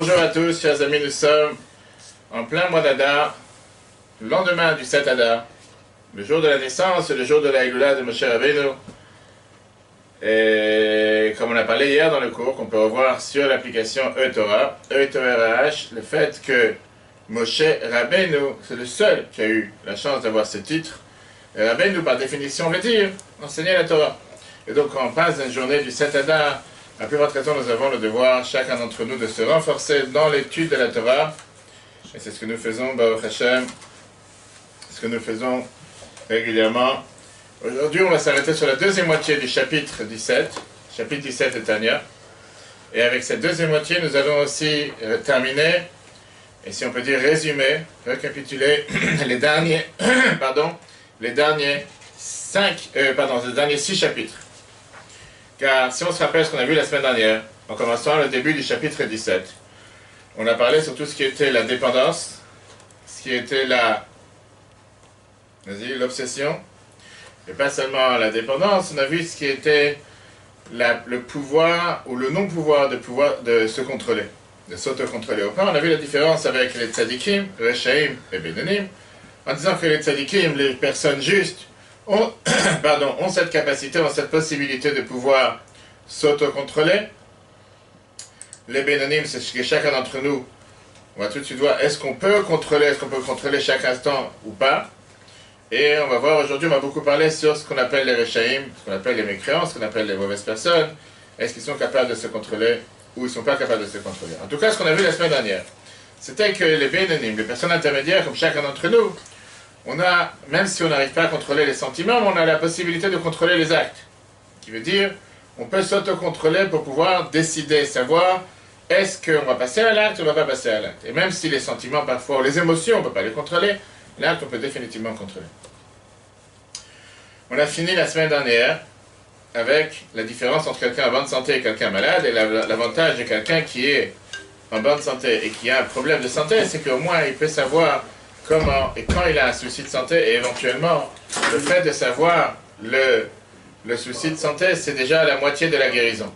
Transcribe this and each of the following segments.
Bonjour à tous, chers amis, nous sommes en plein mois d'Adar, le lendemain du 7 Adar, le jour de la naissance et le jour de la Géoula de Moshe Rabbeinu. Et comme on a parlé hier dans le cours, qu'on peut revoir sur l'application E-Torah, E-Torah, le fait que Moshe Rabbeinu, c'est le seul qui a eu la chance d'avoir ce titre. Et Rabbeinu, par définition, veut dire enseigner la Torah. Et donc, quand on passe d'une journée du 7 Adar, à plus votre temps, nous avons le devoir, chacun d'entre nous, de se renforcer dans l'étude de la Torah. Et c'est ce que nous faisons, Baruch Hashem, ce que nous faisons régulièrement. Aujourd'hui, on va s'arrêter sur la deuxième moitié du chapitre 17 de Tanya. Et avec cette deuxième moitié, nous allons aussi terminer, et si on peut dire résumer, récapituler les derniers, les derniers 6 chapitres. Car si on se rappelle ce qu'on a vu la semaine dernière, en commençant le début du chapitre 17, on a parlé sur tout ce qui était la dépendance, ce qui était l'obsession, et pas seulement la dépendance, on a vu ce qui était le pouvoir ou le non-pouvoir de se contrôler, de s'autocontrôler. Au point, on a vu la différence avec les tzadikim, Reshaim et Benanim, en disant que les tzadikim, les personnes justes, ont cette capacité, ont cette possibilité de pouvoir s'autocontrôler. Les Bénonim, c'est ce que chacun d'entre nous, on va tout de suite voir, est-ce qu'on peut contrôler chaque instant ou pas. Et on va voir aujourd'hui, on va beaucoup parler sur ce qu'on appelle les Reshaim, ce qu'on appelle les mécréants, ce qu'on appelle les mauvaises personnes. Est-ce qu'ils sont capables de se contrôler ou ils ne sont pas capables de se contrôler. En tout cas, ce qu'on a vu la semaine dernière, c'était que les Bénonim, les personnes intermédiaires, comme chacun d'entre nous, on a, même si on n'arrive pas à contrôler les sentiments, on a la possibilité de contrôler les actes. Ce qui veut dire, on peut s'autocontrôler pour pouvoir décider, savoir, est-ce qu'on va passer à l'acte ou on ne va pas passer à l'acte. Et même si les sentiments, parfois, ou les émotions, on ne peut pas les contrôler, l'acte, on peut définitivement contrôler. On a fini la semaine dernière avec la différence entre quelqu'un en bonne santé et quelqu'un malade, et l'avantage de quelqu'un qui est en bonne santé et qui a un problème de santé, c'est qu'au moins, il peut savoir comment et quand il a un souci de santé, et éventuellement, le fait de savoir le souci de santé, c'est déjà la moitié de la guérison.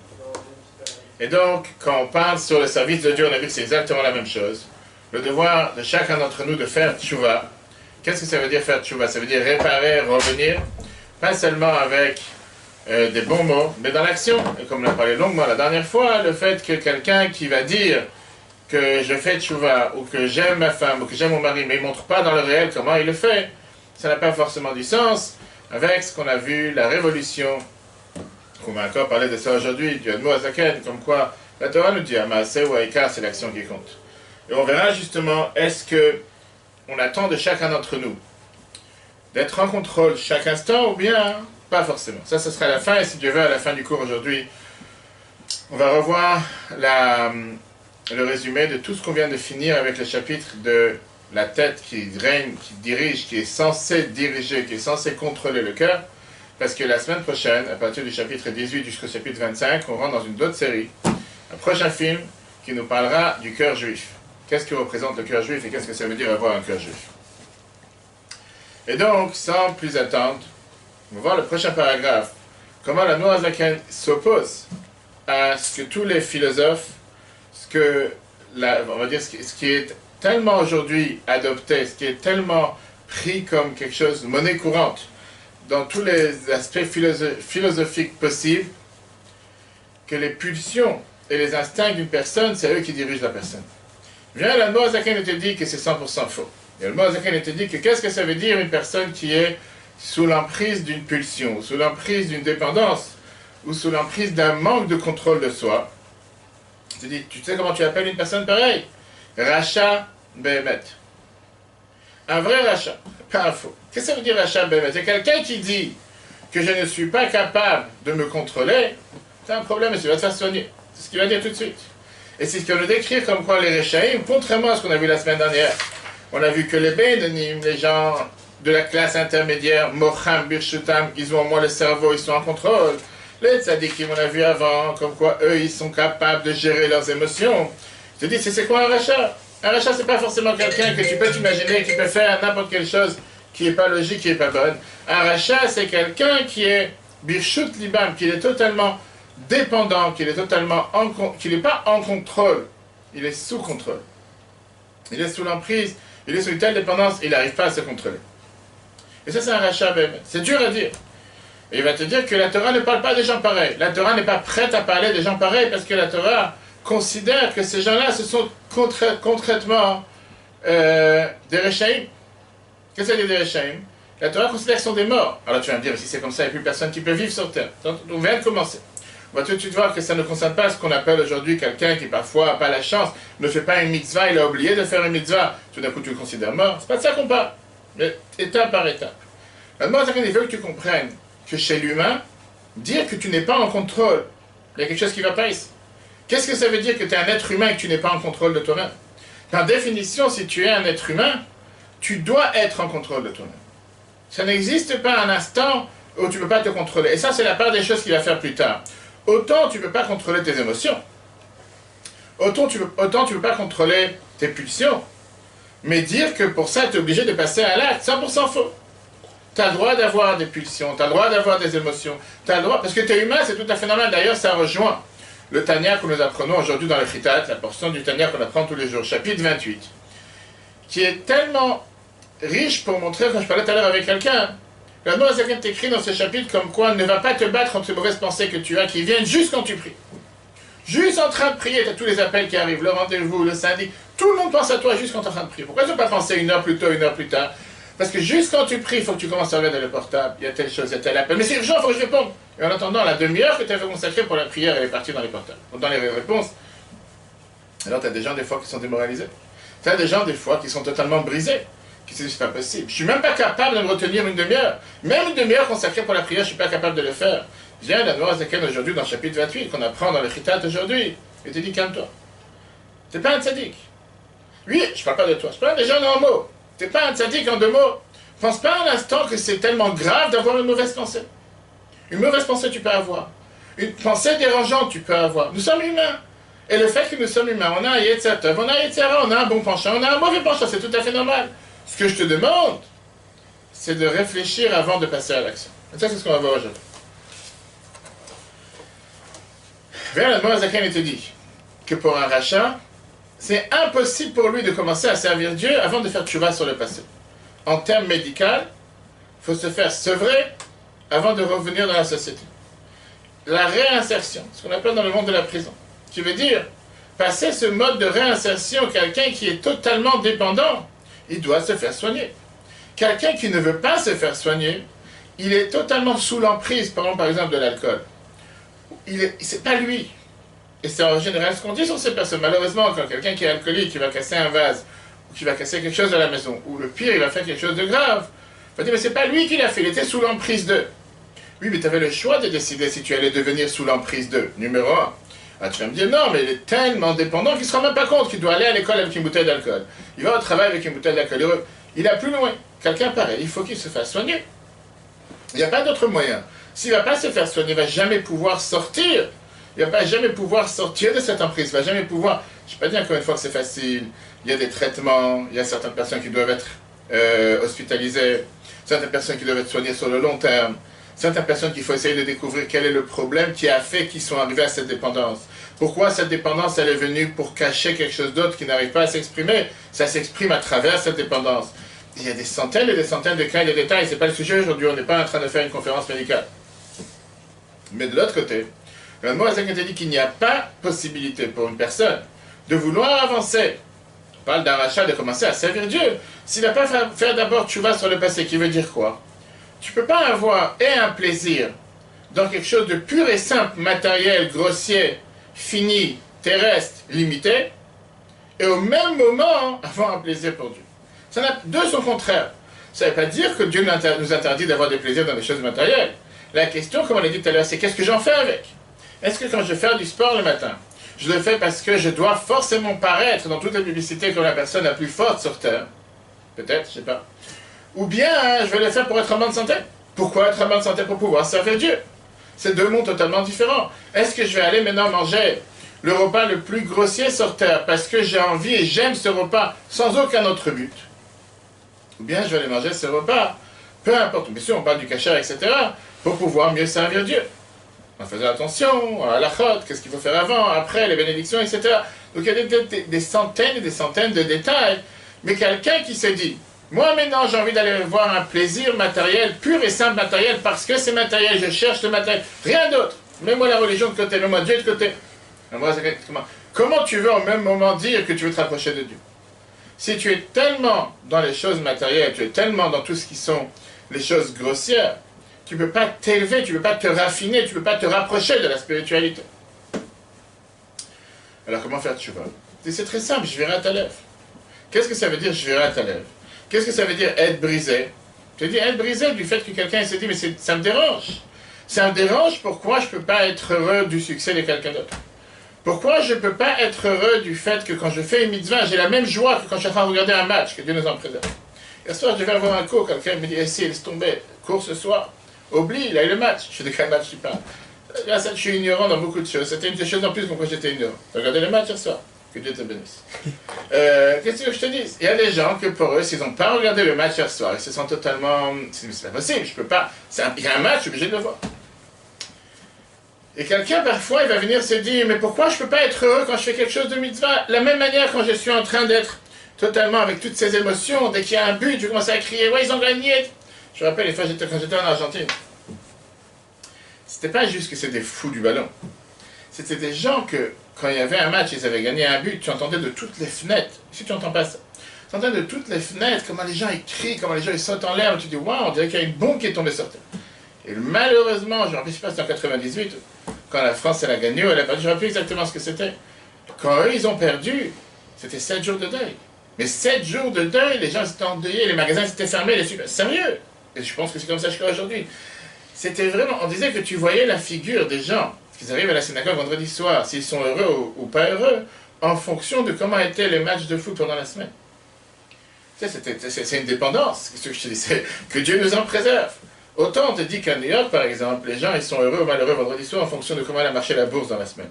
Et donc, quand on parle sur le service de Dieu, on a vu que c'est exactement la même chose. Le devoir de chacun d'entre nous de faire tchouva. Qu'est-ce que ça veut dire faire tchouva? Ça veut dire réparer, revenir, pas seulement avec des bons mots, mais dans l'action. Et comme on a parlé longuement la dernière fois, le fait que quelqu'un qui va dire que je fais tchouva, ou que j'aime ma femme, ou que j'aime mon mari, mais il ne montre pas dans le réel comment il le fait, ça n'a pas forcément du sens avec ce qu'on a vu, la révolution, qu'on va encore parler de ça aujourd'hui, du Admo Azaken, comme quoi la Torah nous dit, Amaaseh ou Aïkar, c'est l'action qui compte. Et on verra justement, est-ce que on attend de chacun d'entre nous d'être en contrôle chaque instant, ou bien pas forcément. Ça, ce sera la fin, et si Dieu veut, à la fin du cours aujourd'hui, on va revoir le résumé de tout ce qu'on vient de finir avec le chapitre de la tête qui règne, qui dirige, qui est censé diriger, qui est censé contrôler le cœur, parce que la semaine prochaine, à partir du chapitre 18 jusqu'au chapitre 25, on rentre dans une autre série, un prochain film qui nous parlera du cœur juif. Qu'est-ce que représente le cœur juif et qu'est-ce que ça veut dire avoir un cœur juif. Et donc, sans plus attendre, on va voir le prochain paragraphe, comment la Noa Zaken s'oppose à ce que tous les philosophes, on va dire ce qui est tellement aujourd'hui adopté, ce qui est tellement pris comme quelque chose de monnaie courante dans tous les aspects philosophiques possibles, que les pulsions et les instincts d'une personne, c'est eux qui dirigent la personne. Bien, la Noa Zaken te dit que c'est 100% faux. Et le Noa Zaken te dit que qu'est-ce que ça veut dire une personne qui est sous l'emprise d'une pulsion, sous l'emprise d'une dépendance, ou sous l'emprise d'un manque de contrôle de soi. Tu dis, tu sais comment tu appelles une personne pareille? Racha Behemet. Un vrai rachat, pas un faux. Qu'est-ce que ça veut dire rachat Behemet? C'est quelqu'un qui dit que je ne suis pas capable de me contrôler, c'est un problème, monsieur, va te faire soigner. C'est ce qu'il va dire tout de suite. Et c'est ce qu'on nous décrit comme quoi les Reshaim, contrairement à ce qu'on a vu la semaine dernière, on a vu que les Bénonim, les gens de la classe intermédiaire, Mocham, Birshutam, ils ont au moins le cerveau, ils sont en contrôle. Les tzadikim, on a vu avant, comme quoi eux, ils sont capables de gérer leurs émotions. Je te dis, c'est quoi un rachat? Un rachat, c'est pas forcément quelqu'un que tu peux t'imaginer, qui peut faire n'importe quelle chose qui n'est pas logique, qui n'est pas bonne. Un rachat, c'est quelqu'un qui est Birshut Libam, qui est totalement dépendant, qu'il n'est pas en contrôle il est sous contrôle. Il est sous l'emprise, il est sous une telle dépendance, il n'arrive pas à se contrôler. Et ça, c'est un rachat même. C'est dur à dire. Et il va te dire que la Torah ne parle pas des gens pareils. La Torah n'est pas prête à parler des gens pareils parce que la Torah considère que ces gens-là, ce sont concrètement des Rechaïm. Qu'est-ce que c'est des Rechaïm? La Torah considère qu'ils sont des morts. Alors tu vas me dire, si c'est comme ça, il n'y a plus personne qui peut vivre sur terre. Donc, on vient de commencer. On va tout de suite voir que ça ne concerne pas ce qu'on appelle aujourd'hui quelqu'un qui parfois n'a pas la chance, ne fait pas une mitzvah, il a oublié de faire une mitzvah. Tout d'un coup, tu le considères mort. C'est pas de ça qu'on parle. Mais étape par étape. Maintenant, il veut que tu comprennes que chez l'humain, dire que tu n'es pas en contrôle, il y a quelque chose qui ne va pas ici. Qu'est-ce que ça veut dire que tu es un être humain et que tu n'es pas en contrôle de toi-même? Par définition, si tu es un être humain, tu dois être en contrôle de toi-même. Ça n'existe pas un instant où tu ne peux pas te contrôler. Et ça, c'est la part des choses qu'il va faire plus tard. Autant tu ne peux pas contrôler tes émotions, autant tu ne peux pas contrôler tes pulsions, mais dire que pour ça, tu es obligé de passer à l'acte, 100% faux. Tu as le droit d'avoir des pulsions, tu as le droit d'avoir des émotions, tu as le droit, parce que tu es humain, c'est tout à fait normal. D'ailleurs, ça rejoint le Tanya que nous apprenons aujourd'hui dans le Fritat, la portion du Tanya qu'on apprend tous les jours, chapitre 28, qui est tellement riche pour montrer, quand je parlais tout à l'heure avec quelqu'un, la Noah Zaken t'écrit dans ce chapitre comme quoi ne va pas te battre contre les mauvaises pensées que tu as qui viennent juste quand tu pries. Juste en train de prier, tu as tous les appels qui arrivent, le rendez-vous, le syndic, tout le monde pense à toi juste quand tu es en train de prier. Pourquoi tu ne peux pas penser une heure plus tôt, une heure plus tard? Parce que juste quand tu pries, il faut que tu commences à regarder le portable, il y a telle chose, il y a tel appel. Mais c'est urgent, il faut que je réponde. Et en attendant, la demi-heure que tu avais consacrée pour la prière, elle est partie dans les portables, dans les réponses. Alors tu as des gens des fois qui sont démoralisés. Tu as des gens des fois qui sont totalement brisés. Qui se disent c'est pas possible. Je suis même pas capable de me retenir une demi-heure. Même une demi-heure consacrée pour la prière, je suis pas capable de le faire. Viens la Noah Zaken aujourd'hui dans le chapitre 28 qu'on apprend dans le Chitat aujourd'hui. Et te dit calme-toi. T'es pas un tzaddik. Oui, je parle pas de toi. Je parle des gens en mots. T'es pas un tzaddik en deux mots. Pense pas un instant que c'est tellement grave d'avoir une mauvaise pensée. Une mauvaise pensée tu peux avoir. Une pensée dérangeante tu peux avoir. Nous sommes humains. Et le fait que nous sommes humains, on a un Yetzer Tov, on a un Yetzer Hara, on a un bon penchant, on a un mauvais penchant, c'est tout à fait normal. Ce que je te demande, c'est de réfléchir avant de passer à l'action. Et ça, c'est ce qu'on va voir aujourd'hui. Vers la Noah Zaken, il te dit que pour un rachat, c'est impossible pour lui de commencer à servir Dieu avant de faire tchouva sur le passé. En termes médicaux, il faut se faire sevrer avant de revenir dans la société. La réinsertion, ce qu'on appelle dans le monde de la prison, qui veut dire passer ce mode de réinsertion, quelqu'un qui est totalement dépendant, il doit se faire soigner. Quelqu'un qui ne veut pas se faire soigner, il est totalement sous l'emprise, par exemple, de l'alcool. C'est pas lui. Et c'est en général ce qu'on dit sur ces personnes. Malheureusement, quand quelqu'un qui est alcoolique, qui va casser un vase, ou qui va casser quelque chose à la maison, ou le pire, il va faire quelque chose de grave, il va dire, mais c'est pas lui qui l'a fait, il était sous l'emprise d'eux. Oui, mais tu avais le choix de décider si tu allais devenir sous l'emprise d'eux. Numéro 1. Ah, tu vas me dire, non, mais il est tellement dépendant qu'il ne se rend même pas compte qu'il doit aller à l'école avec une bouteille d'alcool. Il va au travail avec une bouteille d'alcool. Il a plus loin. Quelqu'un pareil, il faut qu'il se fasse soigner. Il n'y a pas d'autre moyen. S'il ne va pas se faire soigner, il ne va jamais pouvoir sortir. Il ne va pas jamais pouvoir sortir de cette emprise. Il ne va jamais pouvoir... Je ne vais pas dire encore une fois que c'est facile. Il y a des traitements. Il y a certaines personnes qui doivent être hospitalisées. Certaines personnes qui doivent être soignées sur le long terme. Certaines personnes qu'il faut essayer de découvrir quel est le problème qui a fait qu'ils sont arrivés à cette dépendance. Pourquoi cette dépendance, elle est venue pour cacher quelque chose d'autre qui n'arrive pas à s'exprimer? Ça s'exprime à travers cette dépendance. Il y a des centaines et des centaines de cas et de détails. Ce n'est pas le sujet aujourd'hui. On n'est pas en train de faire une conférence médicale. Mais de l'autre côté, le mot Zaken dit qu'il n'y a pas possibilité pour une personne de vouloir avancer. On parle d'un rachat, de commencer à servir Dieu. S'il n'a pas fait d'abord tchouva sur le passé, qui veut dire quoi? Tu ne peux pas avoir un plaisir dans quelque chose de pur et simple, matériel, grossier, fini, terrestre, limité, et au même moment avoir un plaisir pour Dieu. Deux sont contraires. Ça ne veut pas dire que Dieu nous interdit d'avoir des plaisirs dans les choses matérielles. La question, comme on l'a dit tout à l'heure, c'est qu'est-ce que j'en fais avec? Est-ce que quand je fais du sport le matin, je le fais parce que je dois forcément paraître dans toutes les publicités comme la personne la plus forte sur Terre? Peut-être, je ne sais pas. Ou bien, je vais le faire pour être en bonne santé. Pourquoi être en bonne santé? Pour pouvoir servir Dieu. C'est deux mondes totalement différents. Est-ce que je vais aller maintenant manger le repas le plus grossier sur Terre parce que j'ai envie et j'aime ce repas sans aucun autre but? Ou bien je vais aller manger ce repas, peu importe, bien sûr on parle du kasher, etc., pour pouvoir mieux servir Dieu. en faisant attention à la chôte, qu'est-ce qu'il faut faire avant, après, les bénédictions, etc. Donc il y a des centaines et des centaines de détails. Mais quelqu'un qui s'est dit, moi maintenant j'ai envie d'aller voir un plaisir matériel, pur et simple matériel, parce que c'est matériel, je cherche le matériel, rien d'autre. Mets-moi la religion de côté, mets-moi Dieu de côté. Comment tu veux au même moment dire que tu veux te rapprocher de Dieu? Si tu es tellement dans les choses matérielles, tu es tellement dans tout ce qui sont les choses grossières, tu ne peux pas t'élever, tu ne peux pas te raffiner, tu ne peux pas te rapprocher de la spiritualité. Alors comment faire tchouva? C'est très simple, je verrai à ta lèvre. Qu'est-ce que ça veut dire je verrai à ta lèvre? Qu'est-ce que ça veut dire être brisé? Je dis être brisé du fait que quelqu'un s'est dit mais ça me dérange. Ça me dérange, pourquoi je ne peux pas être heureux du succès de quelqu'un d'autre? Pourquoi je ne peux pas être heureux du fait que quand je fais une mitzvah, j'ai la même joie que quand je suis en train de regarder un match, que Dieu nous en préserve. Hier soir, je devais avoir un cours, quelqu'un me dit, laisse tomber, cours ce soir, oublie, il a eu le match. Je fais de quel match tu parles? Là, je suis ignorant dans beaucoup de choses. C'était une des choses en plus pourquoi j'étais ignorant. Tu as regardé le match hier soir? Que Dieu te bénisse. Qu'est-ce que je te dis? Il y a des gens que pour eux, s'ils n'ont pas regardé le match hier soir, ils se sentent totalement... C'est pas possible, je peux pas... Il y a un match, je suis obligé de le voir. Et quelqu'un, parfois, il va venir se dire, mais pourquoi je ne peux pas être heureux quand je fais quelque chose de mitzvah? La même manière quand je suis en train d'être totalement avec toutes ces émotions, dès qu'il y a un but, je commence à crier, ouais, ils ont gagné. Je me rappelle, les fois quand j'étais en Argentine, c'était pas juste que c'était des fous du ballon. C'était des gens que, quand il y avait un match, ils avaient gagné un but, tu entendais de toutes les fenêtres. Si tu n'entends pas ça, tu entendais de toutes les fenêtres, comment les gens ils crient, comment les gens ils sautent en l'air, et tu dis, waouh, on dirait qu'il y a une bombe qui est tombée sur terre. Et malheureusement, je ne me rappelle pas, c'était en 98, quand la France elle a gagné, elle a perdu, je ne me rappelle plus exactement ce que c'était. Quand eux, ils ont perdu, c'était 7 jours de deuil. Mais 7 jours de deuil, les gens étaient endeuillés, les magasins étaient fermés, sérieux. Et je pense que c'est comme ça jusqu'à aujourd'hui. C'était vraiment, on disait que tu voyais la figure des gens, qu'ils arrivent à la synagogue vendredi soir, s'ils sont heureux ou pas heureux, en fonction de comment étaient les matchs de foot pendant la semaine. C'est une dépendance, ce que je te dis, que Dieu nous en préserve. Autant on te dit qu'à New York, par exemple, les gens ils sont heureux ou malheureux vendredi soir en fonction de comment elle a marché la bourse dans la semaine.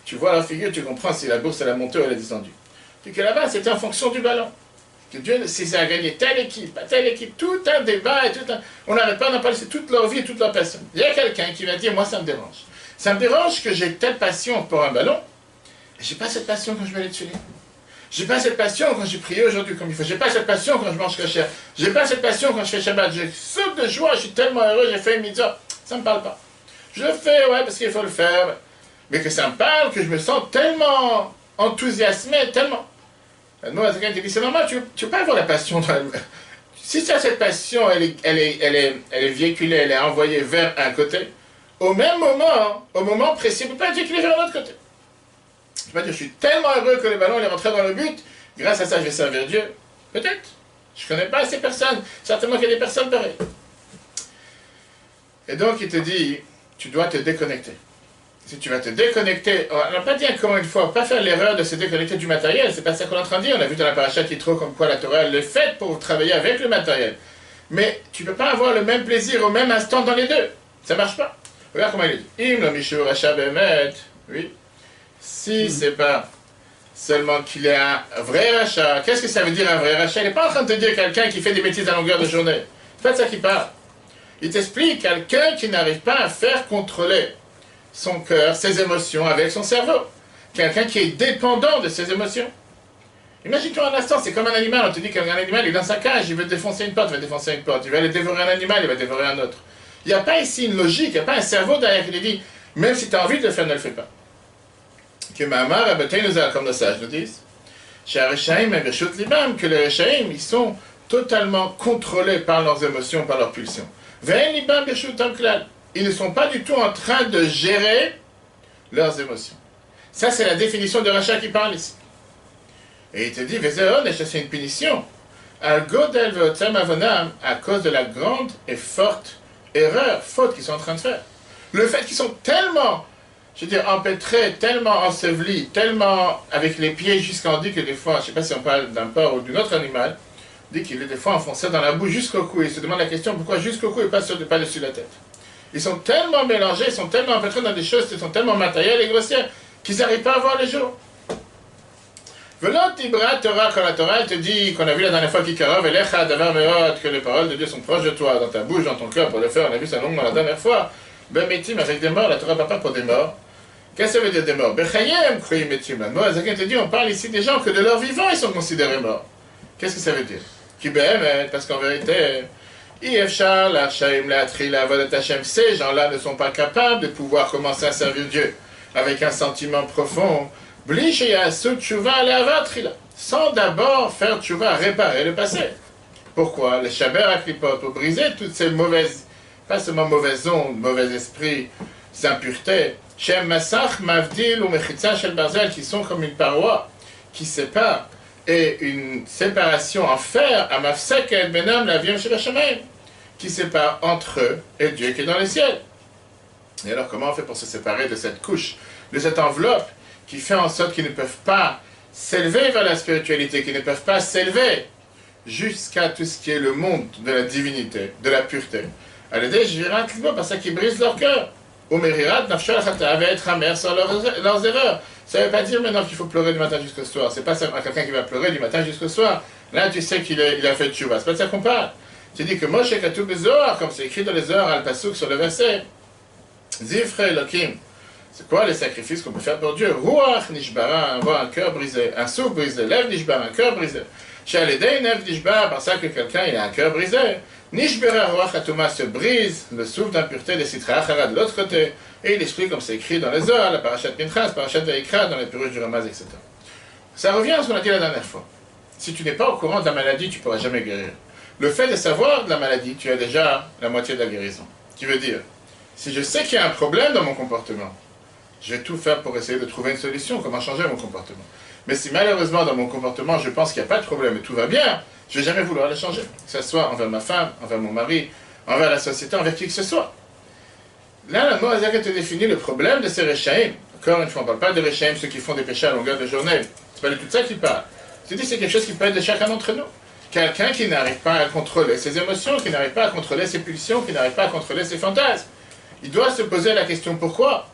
Tu vois la figure, tu comprends si la bourse elle a monté ou elle a descendu. Et que là-bas, c'était en fonction du ballon. Que Dieu, si ça a gagné telle équipe, tout un débat, et on n'arrête pas d'en parler, c'est toute leur vie et toute leur passion. Il y a quelqu'un qui va dire, moi ça me dérange. Ça me dérange que j'ai telle passion pour un ballon, et j'ai pas cette passion quand je vais aller tuer. J'ai pas cette passion quand j'ai prié aujourd'hui comme il faut. J'ai pas cette passion quand je mange kosher. J'ai pas cette passion quand je fais Shabbat. Je saute de joie, je suis tellement heureux, j'ai fait une mitzvah. Ça me parle pas. Je le fais, ouais, parce qu'il faut le faire. Mais que ça me parle, que je me sens tellement enthousiasmé, tellement. Moi, quelqu'un qui dit, c'est normal, tu ne peux pas avoir la passion. Si tu as cette passion, elle est véhiculée, elle est envoyée vers un côté, au même moment, au moment précis, elle ne peut pas être véhiculée vers l'autre côté. Je peux pas dire, je suis tellement heureux que le ballon est rentré dans le but, grâce à ça je vais servir Dieu. Peut-être. Je ne connais pas ces personnes. Certainement qu'il y a des personnes pareilles. Et donc il te dit, tu dois te déconnecter. Si tu vas te déconnecter, on n'a pas dit encore une fois, on ne va pas faire l'erreur de se déconnecter du matériel, c'est pas ça qu'on est en train de dire. On a vu dans la paracha Yitro comme quoi la Torah elle est faite pour travailler avec le matériel. Mais tu ne peux pas avoir le même plaisir au même instant dans les deux. Ça ne marche pas. Regarde comment il dit. Im lo mishur racha bemet. Oui. Si c'est pas seulement qu'il est un vrai rachat, qu'est-ce que ça veut dire un vrai rachat? Il n'est pas en train de te dire quelqu'un qui fait des bêtises à longueur de journée. C'est pas de ça qu'il parle. Il t'explique quelqu'un qui n'arrive pas à faire contrôler son cœur, ses émotions avec son cerveau. Quelqu'un qui est dépendant de ses émotions. Imagine-toi un instant, c'est comme un animal, on te dit qu'un animal il est dans sa cage, il veut défoncer une porte, il va défoncer une porte. Il va aller dévorer un animal, il va dévorer un autre. Il n'y a pas ici une logique, il n'y a pas un cerveau derrière qui lui dit, même si tu as envie de le faire, ne le fais pas. Que Mahamar, comme nos sages nous disent, que les Rechaim, ils sont totalement contrôlés par leurs émotions, par leurs pulsions. Ils ne sont pas du tout en train de gérer leurs émotions. Ça, c'est la définition de rachat qui parle ici. Et il te dit, c'est une punition. À cause de la grande et forte erreur, faute qu'ils sont en train de faire. Le fait qu'ils sont tellement, je veux dire, empêtrés, tellement ensevelis, tellement avec les pieds jusqu'en dit que des fois, je ne sais pas si on parle d'un porc ou d'un autre animal, dit qu'il est des fois enfoncé dans la boue jusqu'au cou. Il se demande la question, pourquoi jusqu'au cou et pas dessus la tête? Ils sont tellement mélangés, ils sont tellement empêtrés dans des choses qui sont tellement matérielles et grossières qu'ils n'arrivent pas à voir les jours. Velot Ibra Torah, quand la Torah elle te dit, qu'on a vu la dernière fois Kikarov, que les paroles de Dieu sont proches de toi, dans ta bouche, dans ton cœur, pour le faire, on a vu ça longuement la dernière fois. Bemetim avec des morts, la Torah ne parle pas pour des morts. Qu'est-ce que ça veut dire des morts? Bechayem, Kroyim Metim. Moazaken te dit, on parle ici des gens que de leur vivant, ils sont considérés morts. Qu'est-ce que ça veut dire? Qui parce qu'en vérité, Ifshar, la Shaim, la Tri, la Avodat Hashem, ces gens-là ne sont pas capables de pouvoir commencer à servir Dieu avec un sentiment profond, sans d'abord faire tchouva, réparer le passé. Pourquoi? Le Shaber Aklipot, pour briser toutes ces mauvaises, pas seulement mauvaises ondes, mauvais esprits, impuretés, Shem Masach, Mavdil ou Mechitza Shel Barzel, qui sont comme une paroi qui sépare, et une séparation en fer, à Mafsek et Benam, la Vierge Shel Hashemayim, qui sépare entre eux et Dieu qui est dans les ciels. Et alors, comment on fait pour se séparer de cette couche, de cette enveloppe, qui fait en sorte qu'ils ne peuvent pas s'élever vers la spiritualité, qu'ils ne peuvent pas s'élever jusqu'à tout ce qui est le monde de la divinité, de la pureté. Allez, je virai un climat, parce qu'ils brisent leur cœur. Omerirat, Nafshal Khata, va être amer sur leurs erreurs. Ça ne veut pas dire maintenant qu'il faut pleurer du matin jusqu'au soir. C'est pas quelqu'un qui va pleurer du matin jusqu'au soir. Là, tu sais qu'il a fait tchouva. C'est pas de ça qu'on parle. Tu dis que Moshe Katoub Bezohar, comme c'est écrit dans les Zohar, Al-Pasuk sur le verset, Zifre Elohim. C'est quoi les sacrifices qu'on peut faire pour Dieu? Ruach Nishbara, avoir un cœur brisé, un souffle brisé, Lev Nishbara, un cœur brisé. Shaledei Nev Nishbara, par ça que quelqu'un il a un cœur brisé. Nishbara Ruach Atuma se brise, le souffle d'impureté des Sitra Achara de l'autre côté, et il explique comme c'est écrit dans les Zohar, la Parashat Pinchas, Parashat Vaikra, dans les Purush du Ramaz, etc. Ça revient à ce qu'on a dit la dernière fois. Si tu n'es pas au courant de la maladie, tu ne pourras jamais guérir. Le fait de savoir de la maladie, tu as déjà la moitié de la guérison. Qui veut dire, si je sais qu'il y a un problème dans mon comportement, je vais tout faire pour essayer de trouver une solution, comment changer mon comportement. Mais si malheureusement dans mon comportement, je pense qu'il n'y a pas de problème et tout va bien, je ne vais jamais vouloir le changer. Que ce soit envers ma femme, envers mon mari, envers la société, envers qui que ce soit. Là, la Moazaka te définit le problème de ces Rechaim. Encore une fois, on ne parle pas de Rechaim, ceux qui font des péchés à longueur de journée. C'est pas de tout ça qu'il parle. Je te dis, c'est quelque chose qui peut être de chacun d'entre nous. Quelqu'un qui n'arrive pas à contrôler ses émotions, qui n'arrive pas à contrôler ses pulsions, qui n'arrive pas à contrôler ses fantasmes. Il doit se poser la question pourquoi?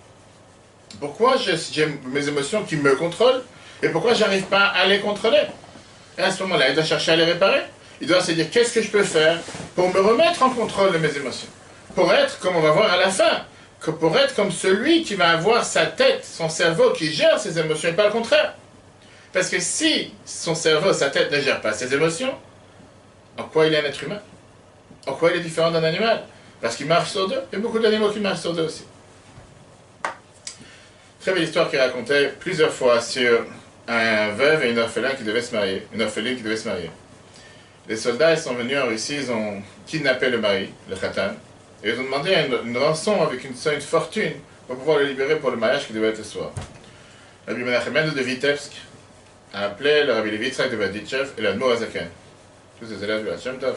Pourquoi j'ai mes émotions qui me contrôlent et pourquoi j'arrive pas à les contrôler? Et à ce moment-là, il doit chercher à les réparer. Il doit se dire qu'est-ce que je peux faire pour me remettre en contrôle de mes émotions? Pour être, comme on va voir à la fin, pour être comme celui qui va avoir sa tête, son cerveau qui gère ses émotions et pas le contraire. Parce que si son cerveau, sa tête ne gère pas ses émotions, en quoi il est un être humain? En quoi il est différent d'un animal? Parce qu'il marche sur deux. Il y a beaucoup d'animaux qui marchent sur deux aussi. Très belle histoire qui racontait plusieurs fois sur un veuve et une orphelin qui devaient se marier. Une orpheline qui devait se marier. Les soldats ils sont venus en Russie, ils ont kidnappé le mari, le khatan, et ils ont demandé une rançon avec une fortune pour pouvoir le libérer pour le mariage qui devait être ce soir. Rabbi Menachem de Vitebsk a appelé le Rabbi Levi Yitzhak de Berditchev et l'Admor Azaken, tous les élèves du Hachem Tov,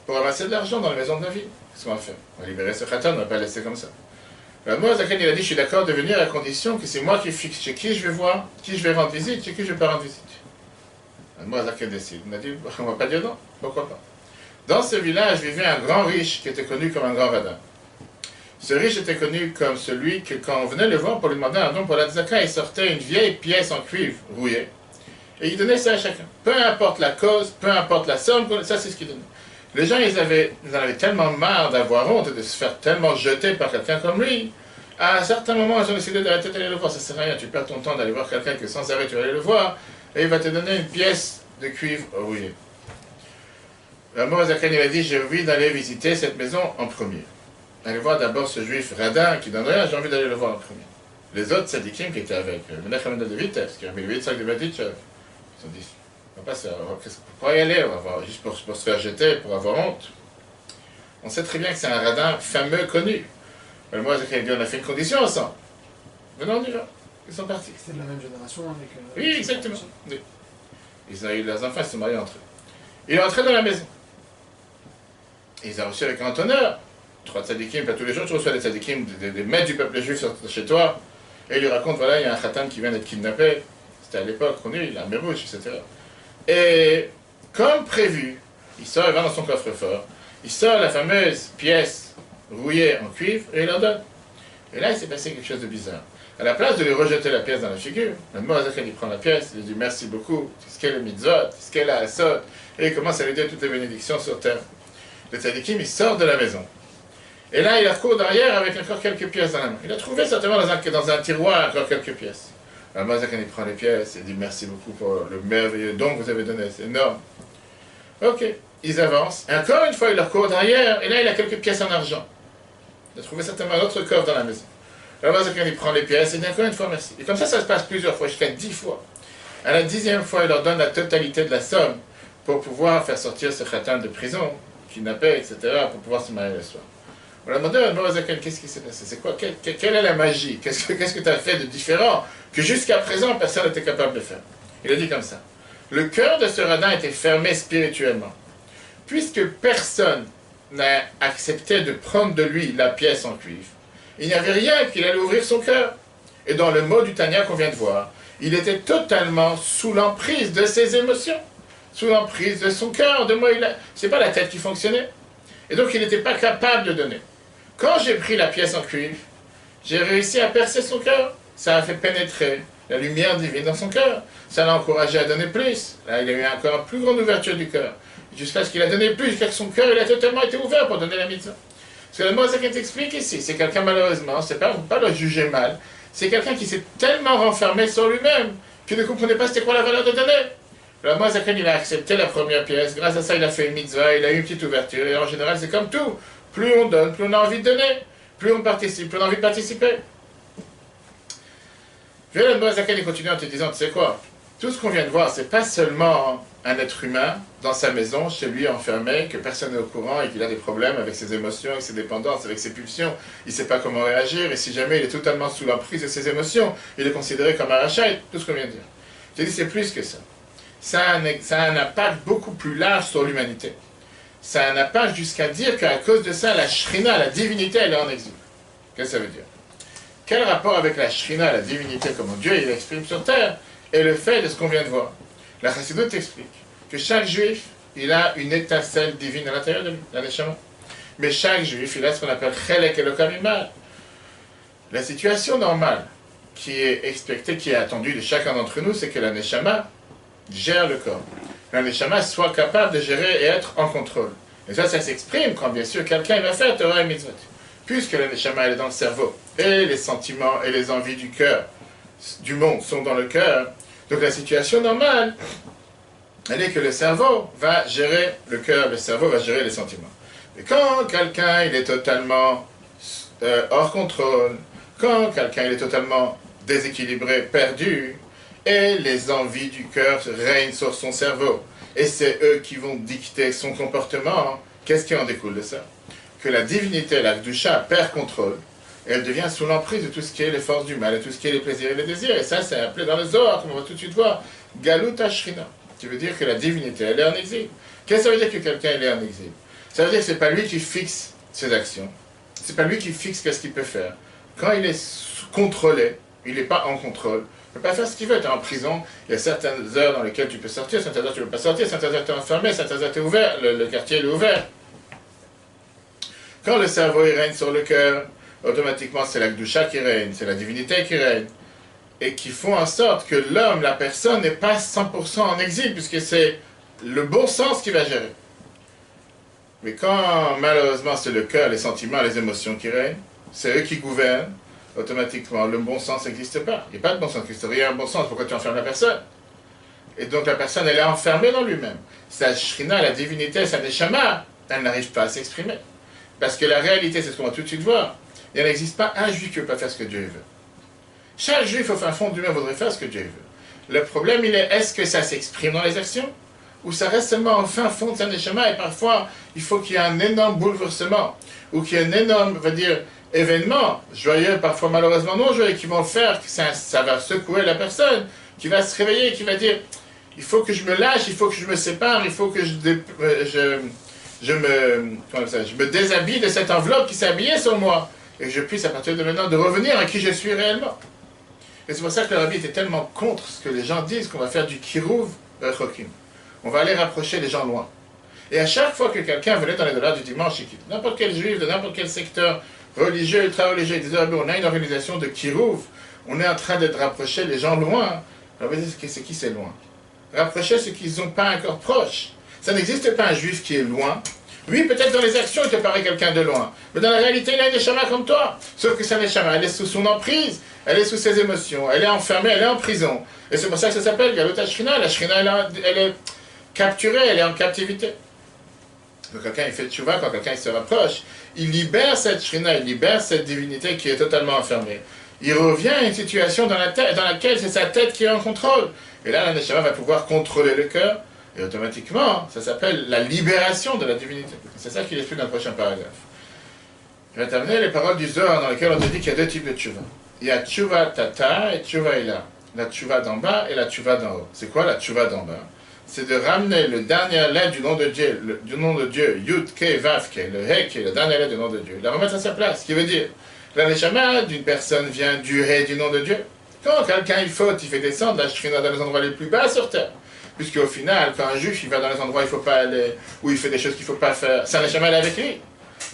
pour ramasser de l'argent dans la maison de la ville. Qu'est-ce qu'on va faire? On va libérer ce khatan, on ne va pas le laisser comme ça. L'Admor Azaken il a dit je suis d'accord de venir à condition que c'est moi qui fixe chez qui je vais voir, qui je vais rendre visite, chez qui je ne vais pas rendre visite. L'Admor Azaken décide. On a dit on ne va pas dire non, pourquoi pas. Dans ce village vivait un grand riche qui était connu comme un grand radin. Ce riche était connu comme celui que quand on venait le voir pour lui demander un don pour la tzaka, il sortait une vieille pièce en cuivre rouillée. Et il donnait ça à chacun. Peu importe la cause, peu importe la somme, ça c'est ce qu'il donnait. Les gens, ils en avaient tellement marre d'avoir honte et de se faire tellement jeter par quelqu'un comme lui. À un certain moment, ils ont décidé d'arrêter d'aller le voir. Ça sert à rien, tu perds ton temps d'aller voir quelqu'un que sans arrêt tu vas aller le voir, et il va te donner une pièce de cuivre rouillée. Le Moazakan il a dit, j'ai envie d'aller visiter cette maison en premier. Allez voir d'abord ce juif radin qui donne rien, j'ai envie d'aller le voir en premier. Les autres sadikim qui étaient avec, Menachem de Vitebsk, qui avait le Yitzhak de Berditchev, ils ont dit, on va pas se, pourquoi y aller, on va voir, juste pour se faire jeter, pour avoir honte. On sait très bien que c'est un radin fameux, connu. Le Moazakan dit, on a fait une condition ensemble. Venons, on y va. Ils sont partis. C'était de la même génération avec... oui, exactement. Oui. Ils ont eu leurs enfants, ils se sont mariés entre eux. Il est entré dans la maison. Et ils ont reçu avec grand honneur. 3 tzadikim, pas tous les jours, tu reçois des tzadikim, des maîtres du peuple juif chez toi. Et il lui raconte, voilà, il y a un khatan qui vient d'être kidnappé. C'était à l'époque connu, il a un mérouche, etc. Et comme prévu, il sort, il va dans son coffre-fort, il sort la fameuse pièce rouillée en cuivre et il leur donne. Et là, il s'est passé quelque chose de bizarre. À la place de lui rejeter la pièce dans la figure, le Moazakan il prend la pièce, il lui dit merci beaucoup, c'est ce qu'est le mitzvot, c'est ce qu'est la asot, et il commence à lui dire toutes les bénédictions sur terre. Le tzadikim, il sort de la maison. Et là, il recourt derrière avec encore quelques pièces dans la main. Il a trouvé certainement dans un tiroir encore quelques pièces. Alors Mozaken, il prend les pièces et dit merci beaucoup pour le merveilleux don que vous avez donné, c'est énorme. Ok, ils avancent. Et encore une fois, il recourt derrière et là, il a quelques pièces en argent. Il a trouvé certainement un autre coffre dans la maison. Alors Mozaken, il prend les pièces et dit encore une fois merci. Et comme ça se passe plusieurs fois, jusqu'à 10 fois. À la 10e fois, il leur donne la totalité de la somme pour pouvoir faire sortir ce khatan de prison, kidnappé, etc., pour pouvoir se marier le soir. On a demandé à Mozaken, qu'est-ce qui s'est passé? C'est quoi? Quelle est la magie? Qu'est-ce que tu as fait de différent que jusqu'à présent, personne n'était capable de faire? Il a dit comme ça. Le cœur de ce rabbin était fermé spirituellement. Puisque personne n'a accepté de prendre de lui la pièce en cuivre, il n'y avait rien qui allait ouvrir son cœur. Et dans le mot du Tanya qu'on vient de voir, il était totalement sous l'emprise de ses émotions, sous l'emprise de son cœur. C'est pas la tête qui fonctionnait. Et donc il n'était pas capable de donner. Quand j'ai pris la pièce en cuivre, j'ai réussi à percer son cœur. Ça a fait pénétrer la lumière divine dans son cœur. Ça l'a encouragé à donner plus. Là, il a eu encore une plus grande ouverture du cœur. Jusqu'à ce qu'il a donné plus, jusqu'à ce que son cœur il a totalement été ouvert pour donner la mitzvah. Ce que le Mozaken t'explique ici, c'est quelqu'un malheureusement, c'est pas le juger mal, c'est quelqu'un qui s'est tellement renfermé sur lui-même qu'il ne comprenait pas c'était quoi la valeur de donner. Le Mozaken, il a accepté la première pièce, grâce à ça il a fait une mitzvah, il a eu une petite ouverture, et en général c'est comme tout. Plus on donne, plus on a envie de donner, plus on participe, plus on a envie de participer. Puis le Mozaken, il continue en te disant, tu sais quoi, tout ce qu'on vient de voir, c'est pas seulement un être humain dans sa maison, chez lui enfermé, que personne n'est au courant et qu'il a des problèmes avec ses émotions, avec ses dépendances, avec ses pulsions, il ne sait pas comment réagir, et si jamais il est totalement sous l'emprise de ses émotions, il est considéré comme un rachat, tout ce qu'on vient de dire. Je dis, c'est plus que ça. Ça a un impact beaucoup plus large sur l'humanité. Ça a un impact jusqu'à dire qu'à cause de ça, la Shrina, la divinité, elle est en exil. Qu'est-ce que ça veut dire? Quel rapport avec la Shrina, la divinité, comment Dieu il exprime sur terre, et le fait de ce qu'on vient de voir? La Chassidoute explique que chaque juif, il a une étincelle divine à l'intérieur de lui, la Neshama. Mais chaque juif, il a ce qu'on appelle Chelek Elokam Imal. La situation normale qui est expectée, qui est attendue de chacun d'entre nous, c'est que la Neshama gère le corps. La Neshama soit capable de gérer et être en contrôle. Et ça s'exprime quand, bien sûr, quelqu'un va faire Torah et Mitzvot. Puisque la Neshama, elle est dans le cerveau, et les sentiments et les envies du cœur, du monde, sont dans le cœur. Donc la situation normale, elle est que le cerveau va gérer le cœur, le cerveau va gérer les sentiments. Mais quand quelqu'un il est totalement hors contrôle, quand quelqu'un il est totalement déséquilibré, perdu, et les envies du cœur règnent sur son cerveau, et c'est eux qui vont dicter son comportement, qu'est-ce qui en découle de ça? Que la divinité, la Kedusha, perd contrôle, et elle devient sous l'emprise de tout ce qui est les forces du mal, et tout ce qui est les plaisirs et les désirs. Et ça, c'est appelé dans le Zohar, comme on va tout de suite voir, Galut Ashrina, qui veut dire que la divinité, elle est en exil. Qu'est-ce que ça veut dire que quelqu'un est en exil? Ça veut dire que ce n'est pas lui qui fixe ses actions, c'est pas lui qui fixe qu'est-ce qu'il peut faire. Quand il est contrôlé, il n'est pas en contrôle, il ne peut pas faire ce qu'il veut. Tu es en prison, il y a certaines heures dans lesquelles tu peux sortir, certaines heures tu ne peux pas sortir, certaines heures tu es enfermé, certaines heures tu es ouvert, le quartier est ouvert. Quand le cerveau il règne sur le cœur, automatiquement c'est la Kedusha qui règne, c'est la divinité qui règne, et qui font en sorte que l'homme, la personne, n'est pas 100% en exil, puisque c'est le bon sens qui va gérer. Mais quand malheureusement c'est le cœur, les sentiments, les émotions qui règnent, c'est eux qui gouvernent, automatiquement le bon sens n'existe pas. Il n'y a pas de bon sens, il n'y a rien de bon sens, pourquoi tu enfermes la personne? Et donc la personne elle est enfermée dans lui-même. Sa shrina, la divinité, sa neshama, elle n'arrive pas à s'exprimer. Parce que la réalité, c'est ce qu'on va tout de suite voir, il n'existe pas un juif qui ne veut pas faire ce que Dieu veut. Chaque juif au fin fond du même voudrait faire ce que Dieu veut. Le problème, il est, est-ce que ça s'exprime dans les actions? Ou ça reste seulement au fin fond de sa neshama, et parfois, il faut qu'il y ait un énorme bouleversement, ou qu'il y ait un énorme, on va dire, événement, joyeux, parfois malheureusement non joyeux, qui vont faire que ça va secouer la personne, qui va se réveiller, qui va dire, il faut que je me lâche, il faut que je me sépare, il faut que je me déshabille de cette enveloppe qui s'est habillée sur moi, et que je puisse à partir de maintenant de revenir à qui je suis réellement. Et c'est pour ça que le Rabbi était tellement contre ce que les gens disent qu'on va faire du kirouv rechokim. On va aller rapprocher les gens loin. Et à chaque fois que quelqu'un venait dans les dollars du dimanche, n'importe quel juif, de n'importe quel secteur religieux, ultra-religieux, il disait, on a une organisation de kirouv, on est en train de rapprocher les gens loin. Alors, c'est qui c'est loin? Rapprocher ceux qui ne sont pas encore proches. Ça n'existe pas un juif qui est loin, Oui, peut-être dans les actions, il te paraît quelqu'un de loin. Mais dans la réalité, il a une neshama comme toi. Sauf que sa neshama, elle est sous son emprise, elle est sous ses émotions, elle est enfermée, elle est en prison. Et c'est pour ça que ça s'appelle Galut Ashrina. La Shrina, elle est capturée, elle est en captivité. Quand quelqu'un il fait tchouva, quand quelqu'un il se rapproche, il libère cette Shrina, il libère cette divinité qui est totalement enfermée. Il revient à une situation dans laquelle c'est sa tête qui est en contrôle. Et là, la neshama va pouvoir contrôler le cœur. Et automatiquement, ça s'appelle la libération de la divinité. C'est ça qu'il explique dans le prochain paragraphe. Je vais t'amener les paroles du Zohar dans lesquelles on te dit qu'il y a deux types de tchouva. Il y a tchouva tata et tchouva ila. La tchouva d'en bas et la tchouva d'en haut. C'est quoi la tchouva d'en bas? C'est de ramener le dernier lettre du nom de Dieu, Yud, Ke, Vav, Ke, le He, qui est le dernier lettre du nom de Dieu. La remettre à sa place, ce qui veut dire, la neshama d'une personne vient du He du nom de Dieu. Quand quelqu'un il faute, il fait descendre la Shrina dans les endroits les plus bas sur terre. Puisqu'au final, quand un juif il va dans les endroits où il ne faut pas aller, où il fait des choses qu'il ne faut pas faire, sa neshama est avec lui.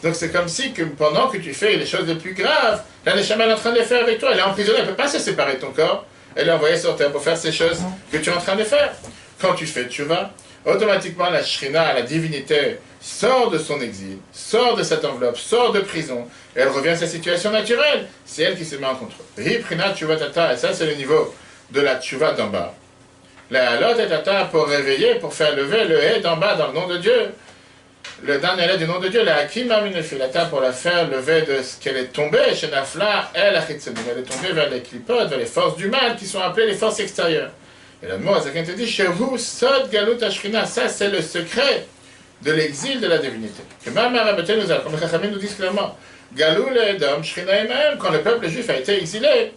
Donc c'est comme si que pendant que tu fais les choses les plus graves, la neshama est en train de les faire avec toi. Elle est emprisonnée, elle ne peut pas se séparer de ton corps. Elle est envoyée sur terre pour faire ces choses que tu es en train de faire. Quand tu fais tchouva, automatiquement la Shrina, la divinité, sort de son exil, sort de cette enveloppe, sort de prison, et elle revient à sa situation naturelle. C'est elle qui se met en contrôle. Hiprina tchouva tata, et ça c'est le niveau de la tchouva d'en bas. La halot et tata pour réveiller, pour faire lever le He d'en bas dans le nom de Dieu. Le dernier lettre du nom de Dieu, la hakima minefilata pour la faire lever de ce qu'elle est tombée chez Nafla, elle est tombée vers les clipotes, vers les forces du mal qui sont appelées les forces extérieures. Et le mot Azaken te dit, Shehu Sod Galut Ashrina, ça c'est le secret de l'exil de la divinité. Que même Rabbeinu nous a, comme les Chachamim nous disent clairement, Galou le Edom, Shrina et même, quand le peuple juif a été exilé,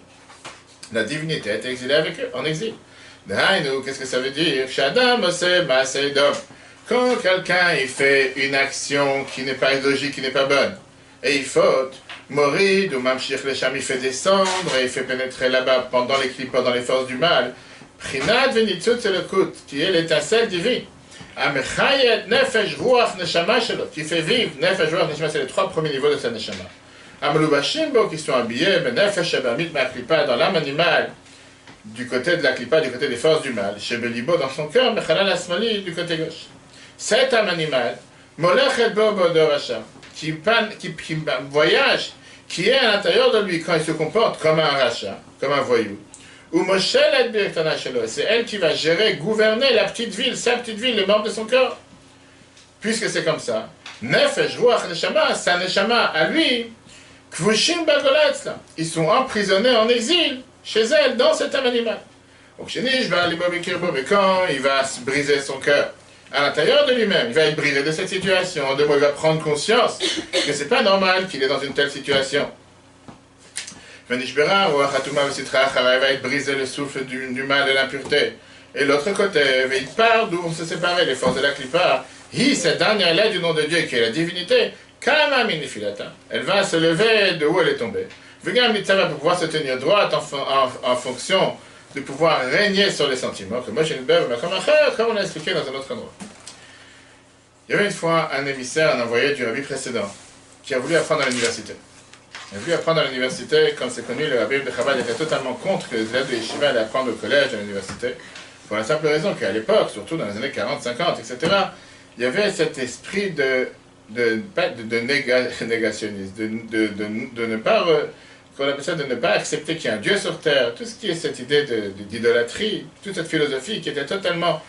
la divinité a été exilée avec eux, en exil. Dahainu, qu'est-ce que ça veut dire? Shadam Ose Masedom. Quand quelqu'un il fait une action qui n'est pas logique, qui n'est pas bonne, et il faute, Morid ou Mamshir Lesham, il fait descendre et il fait pénétrer là-bas pendant les clipotes, dans les forces du mal. Prinat venitzut c'est le kout, qui est l'étincelle divine. Amechayet nefesh ruach neshama shelo, qui fait vivre nefesh ruach neshama, c'est les trois premiers niveaux de sa neshama. Amalubashimbo, qui sont habillés, mais nefesh shabamit ma klipa, dans l'âme animale, du côté de la klipa, du côté des forces du mal. Shebelibo, dans son cœur, mechalal asmali, du côté gauche. Cet âme animale, molech et bobo de Racham, qui voyage, qui est à l'intérieur de lui quand il se comporte comme un rachat, comme un voyou. Ou c'est elle qui va gérer, gouverner la petite ville, sa petite ville, les membres de son corps. Puisque c'est comme ça. Nefesh, Ruach, Neshama, sa Neshama à lui, Kvushim Bagolatz, ils sont emprisonnés en exil chez elle, dans cet âme animal. Donc, mais quand il va se briser son cœur à l'intérieur de lui-même, il va être brisé de cette situation. En deux mots, il va prendre conscience que c'est pas normal qu'il est dans une telle situation. Venishbera, ou Achatuma Vesitrach, il va être brisé le souffle du mal et de l'impureté. Et l'autre côté, il part d'où on se séparait, les forces de la Klippa. Cette dernière lettre du nom de Dieu, qui est la divinité, Kama Minifilata. Elle va se lever de où elle est tombée. Vegam Mitzvah pour pouvoir se tenir droite en fonction de pouvoir régner sur les sentiments, que Moshe Nbev, comme on a expliqué dans un autre endroit. Il y avait une fois un émissaire, un envoyé du rabbi précédent, qui a voulu apprendre à l'université. Il a voulu apprendre à l'université, quand c'est connu, le rabbi de Chabad était totalement contre que les élèves de Yeshiva allaient apprendre au collège, à l'université, pour la simple raison qu'à l'époque, surtout dans les années 40, 50, etc., il y avait cet esprit de négationnisme, de ne pas, qu'on appelle ça, de ne pas accepter qu'il y a un Dieu sur terre, tout ce qui est cette idée d'idolâtrie, toute cette philosophie qui était totalement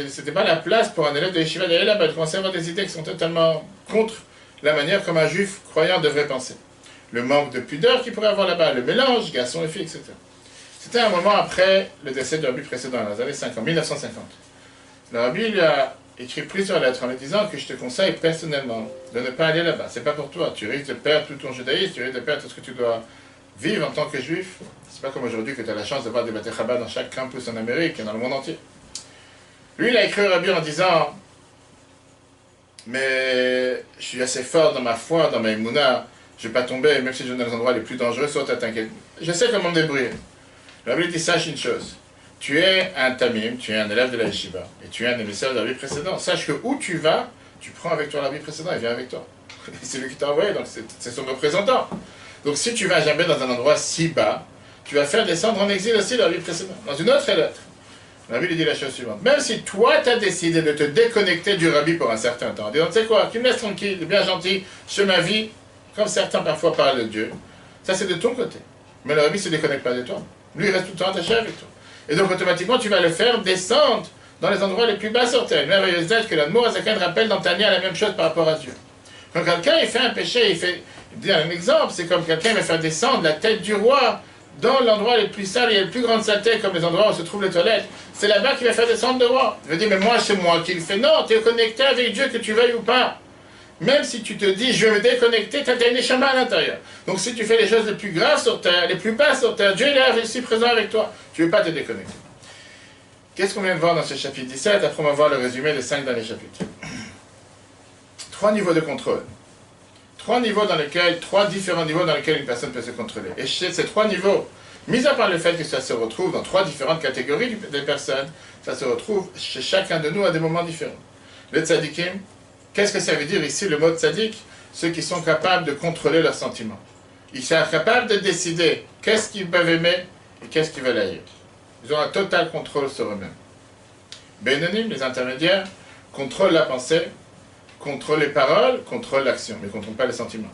c'était pas la place pour un élève de Yeshiva d'aller là-bas, de commencer à avoir des idées qui sont totalement contre la manière comme un juif croyant devrait penser. Le manque de pudeur qu'il pourrait avoir là-bas, le mélange, garçon et fille, etc. C'était un moment après le décès du rabbi précédent, dans les années 50, 1950. Le rabbi lui a écrit plusieurs lettres en lui disant que je te conseille personnellement de ne pas aller là-bas. C'est pas pour toi. Tu risques de perdre tout ton judaïsme, tu risques de perdre tout ce que tu dois vivre en tant que juif. C'est pas comme aujourd'hui que tu as la chance d'avoir des Bate Chabad dans chaque campus en Amérique et dans le monde entier. Lui, il a écrit au rabbi en disant mais je suis assez fort dans ma foi, dans ma émouna, je ne vais pas tomber, même si je suis dans les endroits les plus dangereux, soit t'inquiète. Je sais comment me débrouiller. Le rabbi dit, sache une chose, tu es un tamim, tu es un élève de la yeshiva, et tu es un émissaire de la vie précédente. Sache que où tu vas, tu prends avec toi la vie précédente, il vient avec toi. C'est lui qui t'a envoyé, donc c'est son représentant. Donc si tu vas jamais dans un endroit si bas, tu vas faire descendre en exil aussi la vie précédente. Dans une autre lettre, Le rabbi lui dit la chose suivante. Même si toi, tu as décidé de te déconnecter du rabbi pour un certain temps, en disant, tu sais quoi, tu me laisses tranquille, bien gentil, je fais ma vie, comme certains parfois parlent de Dieu, ça c'est de ton côté. Mais le rabbi ne se déconnecte pas de toi. Lui, il reste tout le temps attaché avec toi. Et donc, automatiquement, tu vas le faire descendre dans les endroits les plus bas sur terre. Une merveilleuse lettre que l'Admour Azaken rappelle dans Tania la même chose par rapport à Dieu. Quand quelqu'un il fait un péché, il dit un exemple, c'est comme quelqu'un va faire descendre la tête du roi dans l'endroit les plus sales, il y a les plus grandes saletés comme les endroits où se trouvent les toilettes. C'est là-bas qu'il va faire descendre le roi. Il va dire, mais moi, c'est moi qui le fais. Non, tu es connecté avec Dieu, que tu veuilles ou pas. Même si tu te dis, je vais me déconnecter, tu as une échama à l'intérieur. Donc si tu fais les choses les plus graves sur terre, les plus basses sur terre, Dieu il est ici présent avec toi. Tu ne veux pas te déconnecter. Qu'est-ce qu'on vient de voir dans ce chapitre 17? Après, on va voir le résumé des 5 derniers chapitres. 3 niveaux de contrôle. 3 différents niveaux dans lesquels une personne peut se contrôler. Et chez ces 3 niveaux, mis à part le fait que ça se retrouve dans 3 différentes catégories des personnes, ça se retrouve chez chacun de nous à des moments différents. Le tzadikim, qu'est-ce que ça veut dire ici le mot tzadik? Ceux qui sont capables de contrôler leurs sentiments. Ils sont capables de décider qu'est-ce qu'ils peuvent aimer et qu'est-ce qu'ils veulent haïr. Ils ont un total contrôle sur eux-mêmes. Bénonim, les intermédiaires, contrôlent la pensée, contrôlent les paroles, contrôlent l'action, mais ne contrôlent pas les sentiments.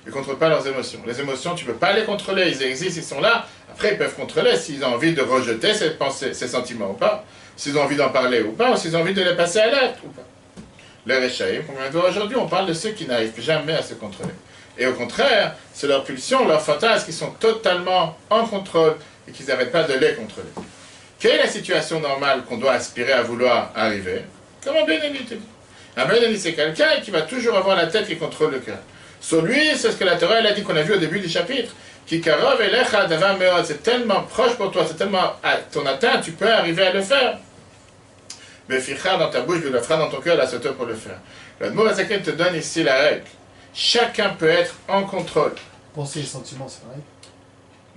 Ils ne contrôlent pas leurs émotions. Les émotions, tu ne peux pas les contrôler, ils existent, ils sont là. Après, ils peuvent contrôler s'ils ont envie de rejeter ces pensées, ces sentiments ou pas, s'ils ont envie d'en parler ou pas, ou s'ils ont envie de les passer à l'acte ou pas. Les Réchaïm, comme on vient de voir aujourd'hui, on parle de ceux qui n'arrivent jamais à se contrôler. Et au contraire, c'est leur pulsion, leurs fantasmes qui sont totalement en contrôle et qu'ils n'arrêtent pas de les contrôler. Quelle est la situation normale qu'on doit aspirer à vouloir arriver? Comme un Bénéni te dit. Un Bénéni, c'est quelqu'un qui va toujours avoir la tête qui contrôle le cœur. Sur lui, c'est ce que la Torah elle a dit qu'on a vu au début du chapitre. Kikarov elecha davar meod, c'est tellement proche pour toi, c'est tellement à ton atteinte, tu peux arriver à le faire. Mais ficha dans ta bouche, tu le feras dans ton cœur, la sauteur pour le faire. L'Admour Azaken te donne ici la règle. Chacun peut être en contrôle. Penser et sentiments, c'est pareil?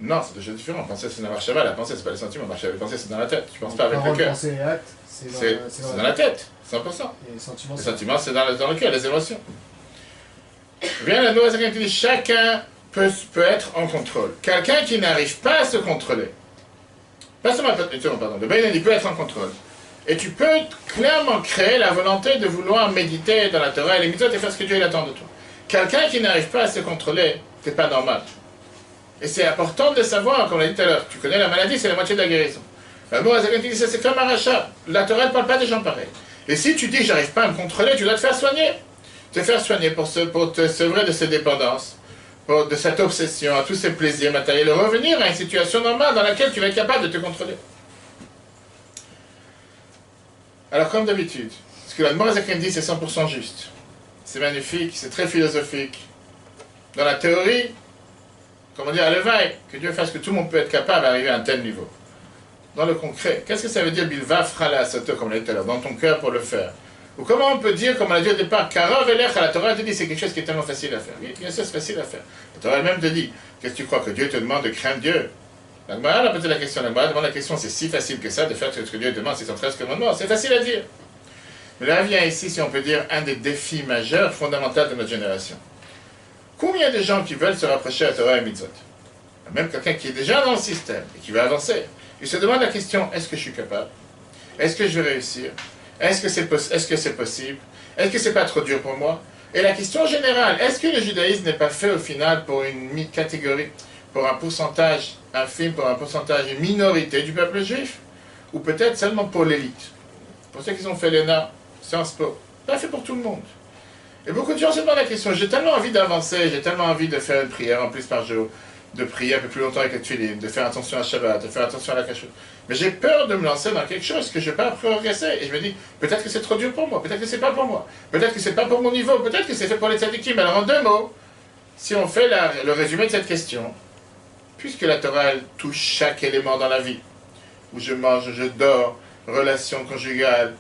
Non, c'est deux choses différentes. Penser, c'est dans la marche la pensée, c'est pas les sentiments. La pensée, c'est dans la tête. Tu penses pas avec Parole, le cœur. pensée et acte, C'est dans la tête, 100%. Et les sentiments, Les sentiments, c'est dans le cœur, les émotions. Bien, la nouvelle qui dit chacun peut être en contrôle. Quelqu'un qui n'arrive pas à se contrôler, pas seulement, pardon, le Bénin, il peut être en contrôle. Et tu peux clairement créer la volonté de vouloir méditer dans la Torah et les mitzvot et faire ce que Dieu il attend de toi. Quelqu'un qui n'arrive pas à se contrôler, c'est pas normal. Et c'est important de savoir, comme on l'a dit tout à l'heure, tu connais la maladie, c'est la moitié de la guérison. La mort, c'est comme un rachat. La Torah ne parle pas des gens pareils. Et si tu dis que j'arrive pas à me contrôler, tu dois te faire soigner. Te faire soigner pour te sevrer de ces dépendances, de cette obsession, à tous ces plaisirs matériels, et revenir à une situation normale dans laquelle tu vas être capable de te contrôler. Alors, comme d'habitude, ce que la Morazaken dit, c'est 100% juste. C'est magnifique, c'est très philosophique. Dans la théorie, comment dire, à l'éveil, que Dieu fasse que tout le monde peut être capable d'arriver à un tel niveau. Dans le concret, qu'est-ce que ça veut dire Bilva frala soto, comme on l'a dit tout à l'heure, dans ton cœur pour le faire? Ou comment on peut dire, comme on l'a dit au départ, Karov elech, la Torah te dit c'est quelque chose qui est tellement facile à faire. Oui, bien sûr, c'est facile à faire. La Torah elle-même te dit, qu'est-ce que tu crois, que Dieu te demande de craindre Dieu? La Gemara a posé la question, demande la question, c'est si facile que ça de faire ce que Dieu demande, 613 commandements, c'est facile à dire. Mais là vient ici, si on peut dire, un des défis majeurs, fondamentaux de notre génération. Combien de gens qui veulent se rapprocher à la Torah et Mitzvot? Même quelqu'un qui est déjà dans le système et qui veut avancer, il se demande la question, est-ce que je suis capable? Est-ce que je vais réussir? Est-ce que c'est possible? Est-ce que c'est pas trop dur pour moi? Et la question générale, est-ce que le judaïsme n'est pas fait au final pour une catégorie, pour un pourcentage infime, pour un pourcentage, une minorité du peuple juif? Ou peut-être seulement pour l'élite? Pour ceux qui ont fait l'ENA, Sciences Po, pas fait pour tout le monde. Et beaucoup de gens se demandent la question, j'ai tellement envie d'avancer, j'ai tellement envie de faire une prière en plus par jour, de prier un peu plus longtemps avec les tuiles, de faire attention à Shabbat, de faire attention à la cachette. Mais j'ai peur de me lancer dans quelque chose que je ne vais pas progresser. Et je me dis, peut-être que c'est trop dur pour moi, peut-être que c'est pas pour moi, peut-être que c'est pas pour mon niveau, peut-être que c'est fait pour les tzadikim. Alors en 2 mots, si on fait le résumé de cette question, puisque la Torah elle touche chaque élément dans la vie, où je mange, je dors, relations conjugales,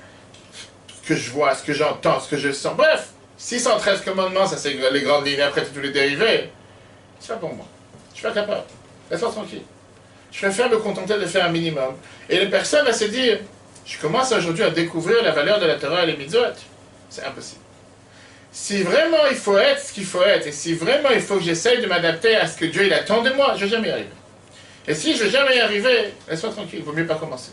ce que je vois, ce que j'entends, ce que je sens, bref, 613 commandements, ça c'est les grandes lignes, après tous les dérivés, c'est pas pour moi. Je suis pas capable. Laisse-moi tranquille. Je préfère me contenter de faire un minimum. Et les personnes vont se dire, je commence aujourd'hui à découvrir la valeur de la Torah et les mitzvot. C'est impossible. Si vraiment il faut être ce qu'il faut être, et si vraiment il faut que j'essaye de m'adapter à ce que Dieu il attend de moi, je ne vais jamais y arriver. Et si je ne vais jamais y arriver, laisse-moi tranquille, il vaut mieux pas commencer.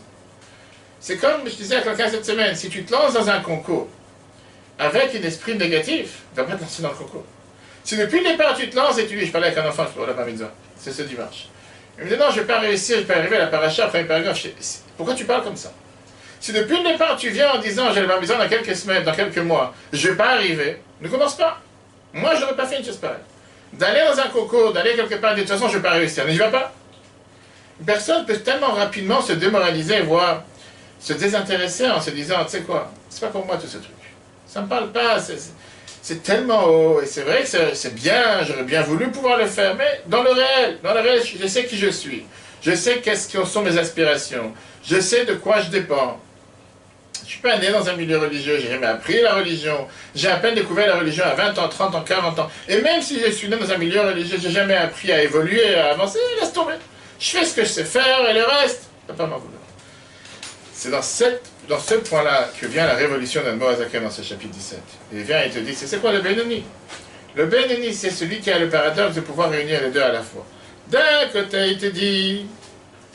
C'est comme je disais à quelqu'un cette semaine, si tu te lances dans un concours avec un esprit négatif, tu ne vas pas te lancer dans le concours. Si depuis le départ tu te lances et tu dis, je parlais avec un enfant, je parle pas mitzvah, c'est ce dimanche. Il me dit, non, je ne vais pas réussir, je ne vais pas arriver à la paracha, premier paragraphe. Pourquoi tu parles comme ça? Si depuis le départ tu viens en disant, j'ai le bar mitzvah dans quelques semaines, dans quelques mois, je ne vais pas arriver, ne commence pas. Moi, je n'aurais pas fait une chose pareille. D'aller dans un concours, d'aller quelque part, de toute façon, je ne vais pas réussir, mais je ne vais pas. Une personne peut tellement rapidement se démoraliser, voire se désintéresser en se disant, tu sais quoi, c'est pas pour moi tout ce truc. Ça ne me parle pas, c'est tellement haut, et c'est vrai que c'est bien, j'aurais bien voulu pouvoir le faire, mais dans le réel, je sais qui je suis. Je sais qu'est-ce que sont mes aspirations. Je sais de quoi je dépends. Je ne suis pas né dans un milieu religieux, j'ai jamais appris la religion. J'ai à peine découvert la religion à 20 ans, 30 ans, 40 ans. Et même si je suis né dans un milieu religieux, j'ai jamais appris à évoluer, à avancer, laisse tomber. Je fais ce que je sais faire et le reste, je ne peux pas m'en vouloir. C'est dans ce point-là que vient la révolution d'Admo Azaken dans ce chapitre 17. Il vient et te dit, c'est quoi le Benoni? Le Benoni, c'est celui qui a le paradoxe de pouvoir réunir les deux à la fois. D'un côté, il te dit,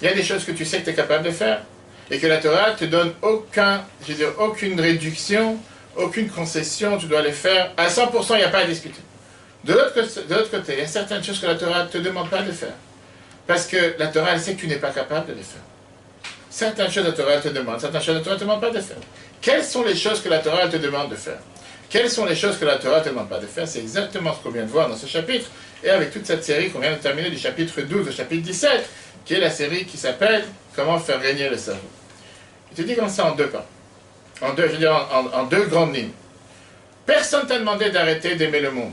il y a des choses que tu sais que tu es capable de faire, et que la Torah te donne aucune réduction, aucune concession, tu dois les faire à 100%, il n'y a pas à discuter. De l'autre côté, il y a certaines choses que la Torah ne te demande pas de faire, parce que la Torah, elle sait que tu n'es pas capable de les faire. Certaines choses, la Torah, elle te demande, certaines choses, la Torah ne te demande pas de faire. Quelles sont les choses que la Torah, elle te demande de faire? Quelles sont les choses que la Torah ne te demande pas de faire? C'est exactement ce qu'on vient de voir dans ce chapitre, et avec toute cette série qu'on vient de terminer du chapitre 12 au chapitre 17, qui est la série qui s'appelle « Comment faire régner le cerveau ». Il te dit comme ça en deux pas, en deux grandes lignes. Personne t'a demandé d'arrêter d'aimer le monde.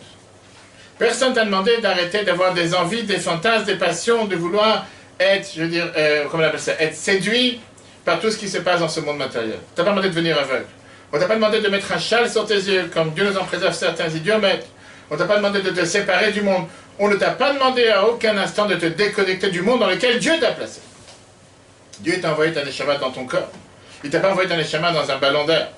Personne t'a demandé d'arrêter d'avoir des envies, des fantasmes, des passions, de vouloir être, comment on appelle ça, être séduit par tout ce qui se passe dans ce monde matériel. On t'a pas demandé de devenir aveugle. On t'a pas demandé de mettre un châle sur tes yeux, comme Dieu nous en préserve certains idiomates. On t'a pas demandé de te séparer du monde. On ne t'a pas demandé à aucun instant de te déconnecter du monde dans lequel Dieu t'a placé. Dieu t'a envoyé ta neshama dans ton corps. Il t'a pas envoyé ta neshama dans un ballon d'air.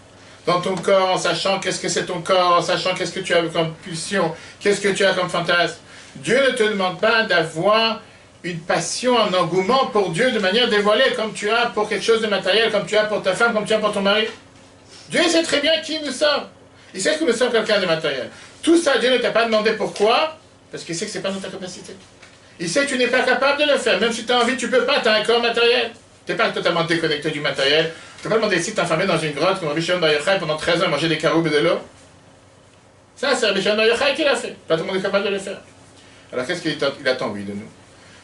Dans ton corps, en sachant qu'est-ce que c'est ton corps, en sachant qu'est-ce que tu as comme pulsion, qu'est-ce que tu as comme fantasme. Dieu ne te demande pas d'avoir une passion, un engouement pour Dieu de manière dévoilée, comme tu as pour quelque chose de matériel, comme tu as pour ta femme, comme tu as pour ton mari. Dieu sait très bien qui nous sommes. Il sait que nous sommes quelqu'un de matériel. Tout ça, Dieu ne t'a pas demandé pourquoi, parce qu'il sait que ce n'est pas dans ta capacité. Il sait que tu n'es pas capable de le faire. Même si tu as envie, tu ne peux pas, tu as un corps matériel. Tu n'es pas totalement déconnecté du matériel. Tu ne peux pas demander si tu t'es enfermé dans une grotte comme Rabbi Shimon Bar Yochai pendant 13 ans, manger des caroubes et de l'eau. Ça, c'est Rabbi Shimon Bar Yochai qui l'a fait. Pas tout le monde est capable de le faire. Alors qu'est-ce qu'il attend, oui, de nous?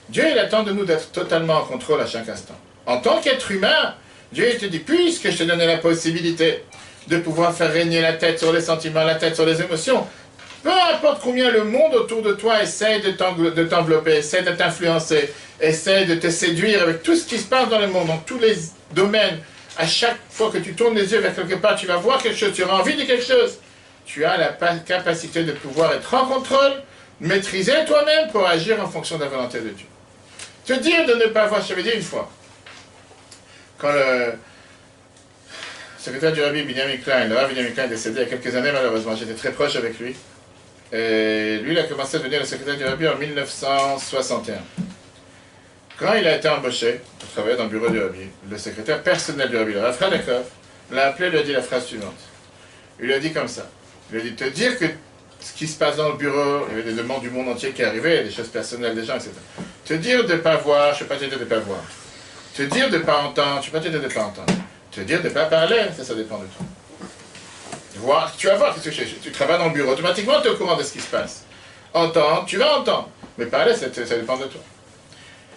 Dieu, il attend de nous d'être totalement en contrôle à chaque instant. En tant qu'être humain, Dieu, il te dit, puisque je te donne la possibilité de pouvoir faire régner la tête sur les sentiments, la tête sur les émotions, peu importe combien le monde autour de toi essaie de t'envelopper, essaie de t'influencer, essaie de te séduire avec tout ce qui se passe dans le monde, dans tous les domaines, à chaque fois que tu tournes les yeux vers quelque part, tu vas voir quelque chose, tu auras envie de quelque chose. Tu as la capacité de pouvoir être en contrôle, maîtriser toi-même pour agir en fonction de la volonté de Dieu. Te dire de ne pas voir, je t'avais dit une fois, quand le secrétaire du Rabbi Binyamin Klein, le Rabbi Binyamin Klein est décédé il y a quelques années malheureusement, j'étais très proche avec lui, et lui il a commencé à devenir le secrétaire du Rabbi en 1961. Quand il a été embauché pour travailler dans le bureau du Rabbi, le secrétaire personnel du Rabbi, le Rav Khadakov, l'a appelé, lui a dit la phrase suivante. Il lui a dit comme ça, il lui a dit, te dire que ce qui se passe dans le bureau, il y avait des demandes du monde entier qui arrivaient, des choses personnelles des gens, etc. Te dire de ne pas voir, je ne vais pas te dire de ne pas voir. Te dire de ne pas entendre, je ne vais pas te dire de ne pas entendre. Te dire de ne pas parler, ça dépend de toi. Voir, tu vas voir, tu travailles dans le bureau, automatiquement tu es au courant de ce qui se passe. Entendre, tu vas entendre. Mais parler, ça dépend de toi.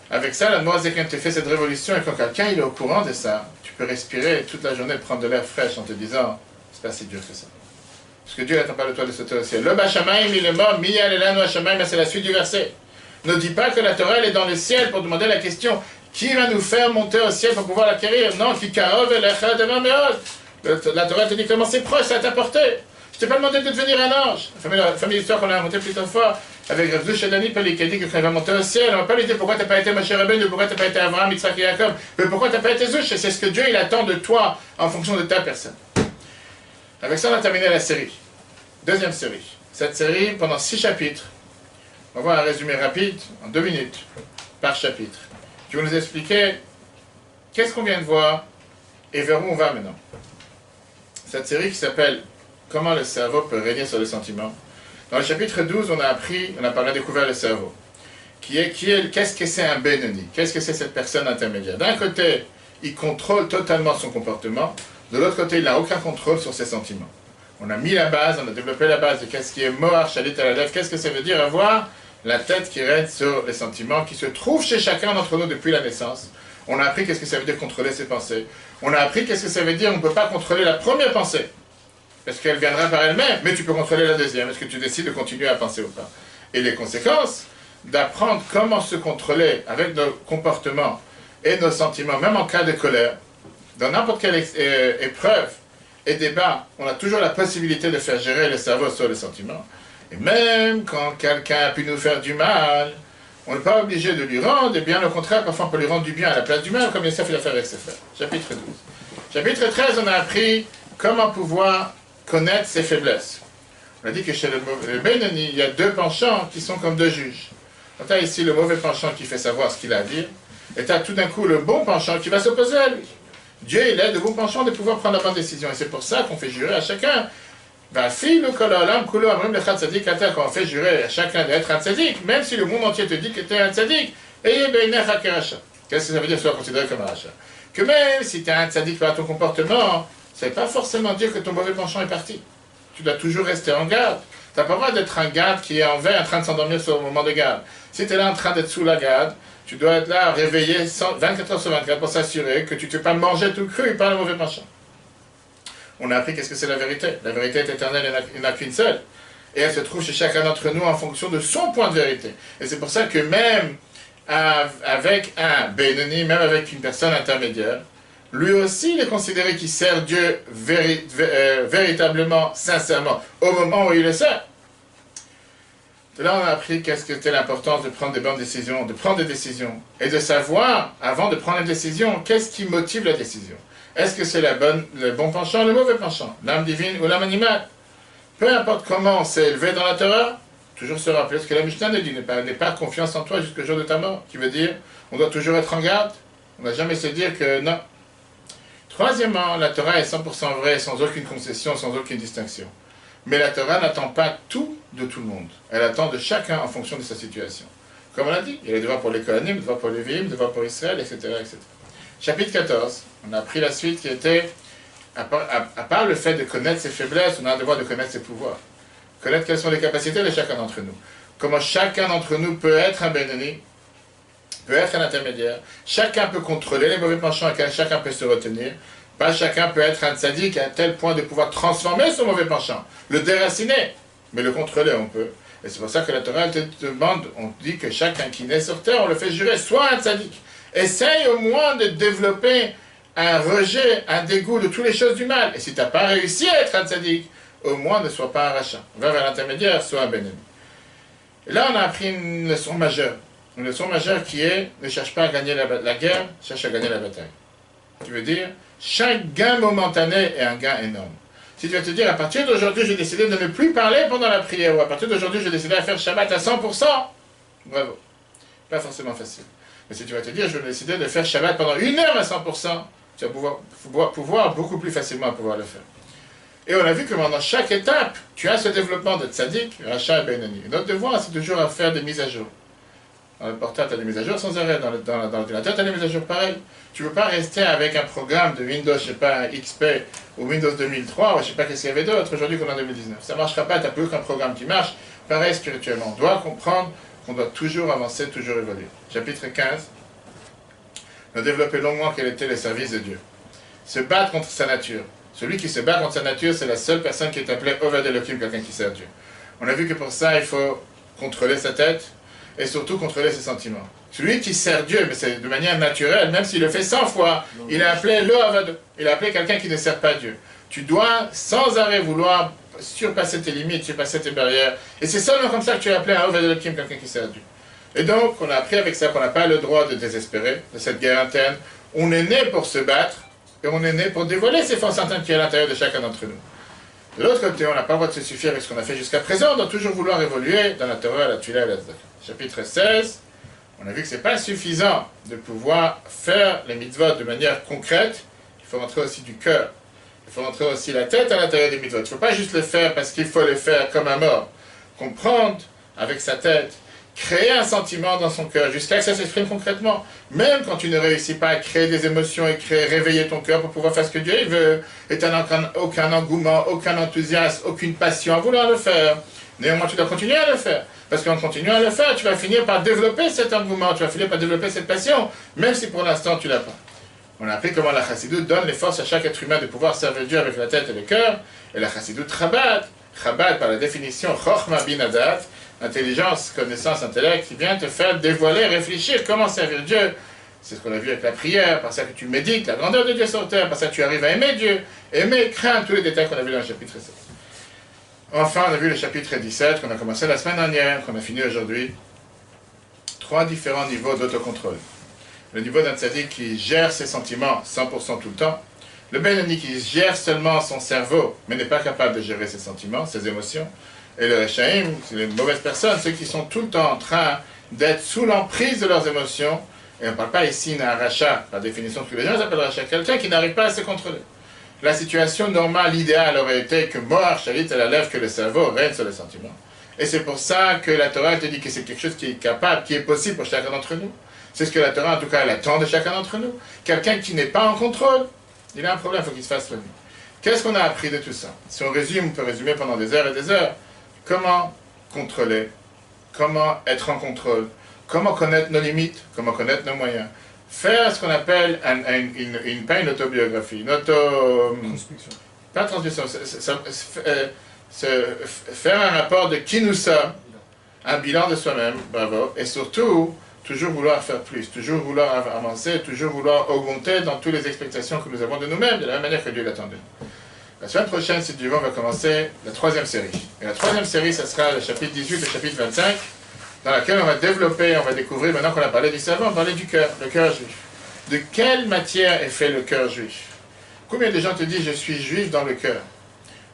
Avec ça, la Noazekin te fait cette révolution, et quand quelqu'un il est au courant de ça, tu peux respirer toute la journée, prendre de l'air fraîche en te disant, c'est pas si dur que ça. Parce que Dieu n'attend pas de toi de sauter au ciel. Le Bachamaim, il est mort, Miyal Elan Bachamaim, c'est la suite du verset. Ne dis pas que la Torah elle est dans le ciel pour demander la question, qui va nous faire monter au ciel pour pouvoir l'acquérir? Non, qui karov elecha devant meod. La Torah te dit comment c'est proche, ça t'a porté. Je t'ai pas demandé de devenir un ange. La famille d'histoire qu'on a racontée plusieurs fois, avec Rav Shadani Pali qui a dit que quand il va monter au ciel, on va pas lui dire pourquoi t'as pas été Moshe Rabbeinu, pourquoi t'as pas été Abraham, Yitzhak et Jacob, mais pourquoi t'as pas été Zush. C'est ce que Dieu il attend de toi en fonction de ta personne. Avec ça, on a terminé la série. Deuxième série. Cette série, pendant 6 chapitres, on va voir un résumé rapide, en 2 minutes, par chapitre. Je vais nous expliquer qu'est-ce qu'on vient de voir et vers où on va maintenant. Cette série qui s'appelle « Comment le cerveau peut régner sur les sentiments ». Dans le chapitre 12, on a découvert le cerveau. Qu'est-ce que c'est un Benoni? Qu'est-ce que c'est cette personne intermédiaire? D'un côté, il contrôle totalement son comportement. De l'autre côté, il n'a aucun contrôle sur ses sentiments. On a mis la base, on a développé la base de qu'est-ce qui est Moar, Shalit à la lèvre. Qu'est-ce que ça veut dire avoir la tête qui règne sur les sentiments, qui se trouve chez chacun d'entre nous depuis la naissance. On a appris qu'est-ce que ça veut dire contrôler ses pensées. On a appris qu'est-ce que ça veut dire, on ne peut pas contrôler la première pensée. Parce qu'elle viendra par elle-même, mais tu peux contrôler la deuxième. Est-ce que tu décides de continuer à penser ou pas? Et les conséquences d'apprendre comment se contrôler avec nos comportements et nos sentiments, même en cas de colère, dans n'importe quelle épreuve et débat, on a toujours la possibilité de faire gérer le cerveau sur les sentiments. Et même quand quelqu'un a pu nous faire du mal, on n'est pas obligé de lui rendre, et bien au contraire, parfois on peut lui rendre du bien à la place du mal, comme Yosef l'a fait avec ses frères. Chapitre 12. Chapitre 13, on a appris comment pouvoir connaître ses faiblesses. On a dit que chez le Benoni, il y a deux penchants qui sont comme deux juges. Tu as ici le mauvais penchant qui fait savoir ce qu'il a à dire, et tu as tout d'un coup le bon penchant qui va s'opposer à lui. Dieu, il aide le bon penchant de pouvoir prendre la bonne décision, et c'est pour ça qu'on fait jurer à chacun. Quand on fait jurer à chacun d'être un tzaddik, même si le monde entier te dit que tu es un tzaddik, qu'est-ce que ça veut dire soit considéré comme un rachat? Que même si tu es un tzaddik par ton comportement, ça ne veut pas forcément dire que ton mauvais penchant est parti. Tu dois toujours rester en garde. Tu n'as pas le droit d'être un garde qui est en veille en train de s'endormir sur le moment de garde. Si tu es là en train d'être sous la garde, tu dois être là réveillé 24 heures sur 24 pour s'assurer que tu ne te fais pas manger tout cru par le mauvais penchant. On a appris qu'est-ce que c'est la vérité. La vérité est éternelle, il n'y en a qu'une seule. Et elle se trouve chez chacun d'entre nous en fonction de son point de vérité. Et c'est pour ça que même avec un Benoni, même avec une personne intermédiaire, lui aussi il est considéré qu'il sert Dieu véritablement, sincèrement, au moment où il le sert. Là, on a appris qu'est-ce que c'était l'importance de prendre des bonnes décisions, de prendre des décisions, et de savoir, avant de prendre une décision, qu'est-ce qui motive la décision. Est-ce que c'est le bon penchant, le mauvais penchant, l'âme divine ou l'âme animale? Peu importe comment on s'est élevé dans la Torah, toujours se rappeler ce que la Mishnah nous dit, n'aie pas confiance en toi jusqu'au jour de ta mort, qui veut dire, on doit toujours être en garde, on ne va jamais se dire que non. Troisièmement, la Torah est 100% vraie, sans aucune concession, sans aucune distinction. Mais la Torah n'attend pas tout de tout le monde. Elle attend de chacun en fonction de sa situation. Comme on l'a dit, il y a les devoirs pour les Kohanim, les devoirs pour les Lévi'im, les devoirs pour Israël, etc., etc. Chapitre 14, on a appris la suite qui était, à part le fait de connaître ses faiblesses, on a un devoir de connaître ses pouvoirs. Connaître quelles sont les capacités de chacun d'entre nous. Comment chacun d'entre nous peut être un Benoni, peut être un intermédiaire. Chacun peut contrôler les mauvais penchants et chacun peut se retenir. Pas chacun peut être un tzaddik à tel point de pouvoir transformer son mauvais penchant, le déraciner, mais le contrôler on peut. Et c'est pour ça que la Torah te demande, on dit que chacun qui naît sur terre, on le fait jurer, soit un tzaddik. Essaye au moins de développer un rejet, un dégoût de toutes les choses du mal. Et si tu n'as pas réussi à être un tzaddik, au moins ne sois pas un rachat. Va vers l'intermédiaire, sois un Benoni. Et là, on a appris une leçon majeure. Une leçon majeure qui est, ne cherche pas à gagner la guerre, cherche à gagner la bataille. Tu veux dire, chaque gain momentané est un gain énorme. Si tu vas te dire, à partir d'aujourd'hui, j'ai décidé de ne plus parler pendant la prière, ou à partir d'aujourd'hui, j'ai décidé de faire Shabbat à 100%, bravo. Pas forcément facile. Mais si tu vas te dire, je vais décider de faire Shabbat pendant 1 heure à 100%, tu vas pouvoir beaucoup plus facilement pouvoir le faire. Et on a vu que pendant chaque étape, tu as ce développement de tzaddik, rachat et benoni. Notre devoir, c'est toujours à faire des mises à jour. Dans le portable, tu as des mises à jour sans arrêt. Dans l'ordinateur, tu as des mises à jour pareil. Tu ne peux pas rester avec un programme de Windows, je sais pas, XP ou Windows 2003, ou je sais pas qu'est-ce qu'il y avait d'autre aujourd'hui qu'on est en 2019. Ça ne marchera pas, tu n'as plus aucun programme qui marche. Pareil spirituellement. On doit comprendre qu'on doit toujours avancer, toujours évoluer. Chapitre 15. On a développé longuement quel était le service de Dieu. Se battre contre sa nature. Celui qui se bat contre sa nature, c'est la seule personne qui est appelée Oved Elohim, quelqu'un qui sert Dieu. On a vu que pour ça, il faut contrôler sa tête et surtout contrôler ses sentiments. Celui qui sert Dieu, mais c'est de manière naturelle, même s'il le fait 100 fois, il est appelé le Oved. Il est appelé quelqu'un qui ne sert pas Dieu. Tu dois sans arrêt vouloir surpasser tes limites, surpasser tes barrières. Et c'est seulement comme ça que tu es appelé un Oved Elohim, quelqu'un qui sert Dieu. Et donc, on a appris avec ça qu'on n'a pas le droit de désespérer de cette guerre interne. On est né pour se battre. Et on est né pour dévoiler ces forces internes qui sont à l'intérieur de chacun d'entre nous. De l'autre côté, on n'a pas le droit de se suffire avec ce qu'on a fait jusqu'à présent, on doit toujours vouloir évoluer dans la Torah, la Tfilah et la Tzedaka. Chapitre 16, on a vu que ce n'est pas suffisant de pouvoir faire les mitzvot de manière concrète, il faut rentrer aussi du cœur. Il faut rentrer aussi la tête à l'intérieur des mitzvot. Il ne faut pas juste le faire parce qu'il faut le faire comme un mort. Comprendre avec sa tête, créer un sentiment dans son cœur jusqu'à ce que ça s'exprime concrètement. Même quand tu ne réussis pas à créer des émotions et réveiller ton cœur pour pouvoir faire ce que Dieu veut, et tu n'as aucun engouement, aucun enthousiasme, aucune passion à vouloir le faire. Néanmoins, tu dois continuer à le faire. Parce qu'en continuant à le faire, tu vas finir par développer cet engouement, tu vas finir par développer cette passion, même si pour l'instant tu ne l'as pas. On a appris comment la chassidoute donne les forces à chaque être humain de pouvoir servir Dieu avec la tête et le cœur. Et la chassidoute Chabad, Chabad par la définition, Chochma Binadat, intelligence, connaissance, intellect, qui vient te faire dévoiler, réfléchir comment servir Dieu. C'est ce qu'on a vu avec la prière, par ça que tu médites la grandeur de Dieu sur terre, par ça que tu arrives à aimer Dieu, aimer, craindre tous les détails qu'on a vus dans le chapitre 7. Enfin, on a vu le chapitre 17, qu'on a commencé la semaine dernière, qu'on a fini aujourd'hui. 3 différents niveaux d'autocontrôle. Le niveau d'un tzaddik qui gère ses sentiments 100% tout le temps. Le Benoni qui gère seulement son cerveau, mais n'est pas capable de gérer ses sentiments, ses émotions. Et le Rechaim, c'est les mauvaises personnes, ceux qui sont tout le temps en train d'être sous l'emprise de leurs émotions. Et on ne parle pas ici d'un rachat, par définition, ce que les gens appellent rachat, quelqu'un qui n'arrive pas à se contrôler. La situation normale, idéale, aurait été que Moar Shalit à la lèvre, que le cerveau règne sur les sentiments. Et c'est pour ça que la Torah te dit que c'est quelque chose qui est capable, qui est possible pour chacun d'entre nous. C'est ce que la Torah, en tout cas, elle attend de chacun d'entre nous. Quelqu'un qui n'est pas en contrôle, il a un problème, il faut qu'il se fasse soigner. Qu'est-ce qu'on a appris de tout ça? Si on résume, on peut résumer pendant des heures et des heures. Comment contrôler? Comment être en contrôle? Comment connaître nos limites? Comment connaître nos moyens? Faire ce qu'on appelle pas une autobiographie, une Transcription. pas transmission, faire un rapport de qui nous sommes, un bilan de soi-même, bravo, et surtout, toujours vouloir faire plus, toujours vouloir avancer, toujours vouloir augmenter dans toutes les expectations que nous avons de nous-mêmes, de la même manière que Dieu l'attend de nous. La semaine prochaine, si Dieu veut, on va commencer la 3e série. Et la 3e série, ça sera le chapitre 18 et le chapitre 25, dans laquelle on va développer, on va découvrir, maintenant qu'on a parlé du cerveau, on va parler du cœur, le cœur juif. De quelle matière est fait le cœur juif? Combien de gens te disent « je suis juif dans le cœur »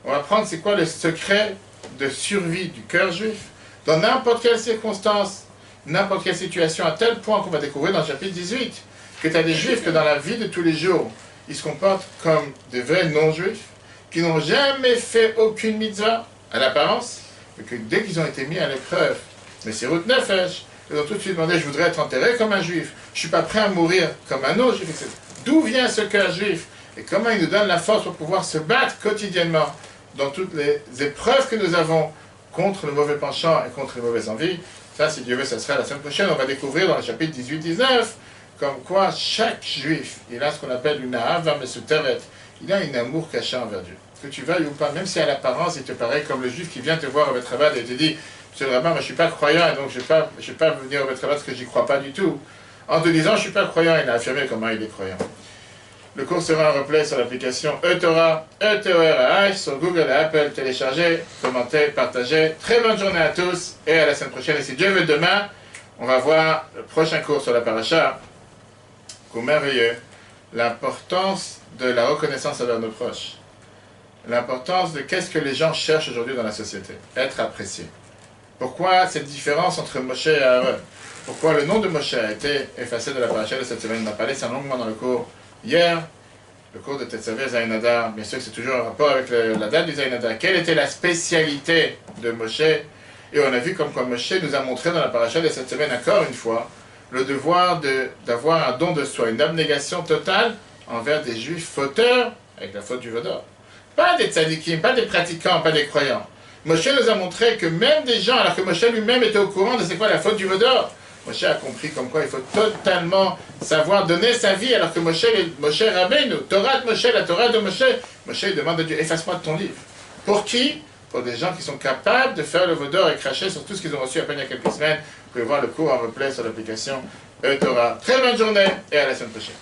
On va prendre c'est quoi le secret de survie du cœur juif dans n'importe quelle circonstance, n'importe quelle situation, à tel point qu'on va découvrir dans le chapitre 18 que tu as des juifs que dans la vie de tous les jours, ils se comportent comme des vrais non-juifs, qui n'ont jamais fait aucune mitzvah à l'apparence, et que dès qu'ils ont été mis à l'épreuve, mais c'est route nefesh, ils ont tout de suite demandé, je voudrais être enterré comme un juif, je ne suis pas prêt à mourir comme un non-juif, etc. D'où vient ce cœur juif? Et comment il nous donne la force pour pouvoir se battre quotidiennement dans toutes les épreuves que nous avons contre le mauvais penchant et contre les mauvaises envies. Ça, si Dieu veut, ça sera la semaine prochaine. On va découvrir dans le chapitre 18-19 comme quoi chaque juif, il a ce qu'on appelle une ahava mesuteret. Il a un amour caché envers Dieu. Que tu veuilles ou pas, même si à l'apparence il te paraît comme le juif qui vient te voir au Beth Rabbah et te dit « Monsieur le rabbin, moi je ne suis pas croyant et donc je ne vais pas venir au Beth Rabbah parce que je n'y crois pas du tout. » En te disant « Je ne suis pas croyant », il a affirmé comment il est croyant. Le cours sera en replay sur l'application eTorah, E-T-O-R-A-H, sur Google et Apple. Téléchargez, commentez, partagez. Très bonne journée à tous et à la semaine prochaine. Et si Dieu veut, demain, on va voir le prochain cours sur la paracha. Cours merveilleux. L'importance de la reconnaissance envers nos proches. L'importance de qu'est-ce que les gens cherchent aujourd'hui dans la société. Être apprécié. Pourquoi cette différence entre Moshe et Aaron? Pourquoi le nom de Moshe a été effacé de la paracha de cette semaine? On a parlé ça longuement dans le cours hier, le cours de Tetzavé Zayin Hadar. Bien sûr que c'est toujours en rapport avec la date du Zayin Hadar. Quelle était la spécialité de Moshe? Et on a vu comme quoi Moshe nous a montré dans la paracha de cette semaine, encore une fois, le devoir d'avoir un don de soi, une abnégation totale envers des juifs fauteurs, avec la faute du Vaudor. Pas des tzadikim, pas des pratiquants, pas des croyants. Moshe nous a montré que même des gens, alors que Moshe lui-même était au courant de c'est quoi la faute du Vaudor, Moshe a compris comme quoi il faut totalement savoir donner sa vie, alors que Moshe Rabbeinu, Torah de Moshe, la Torah de Moshe, Moshe demande à Dieu, efface-moi de ton livre. Pour qui? Pour des gens qui sont capables de faire le Vaudor et cracher sur tout ce qu'ils ont reçu à peine il y a quelques semaines. Vous pouvez voir le cours en replay sur l'application eTorah. Très bonne journée et à la semaine prochaine.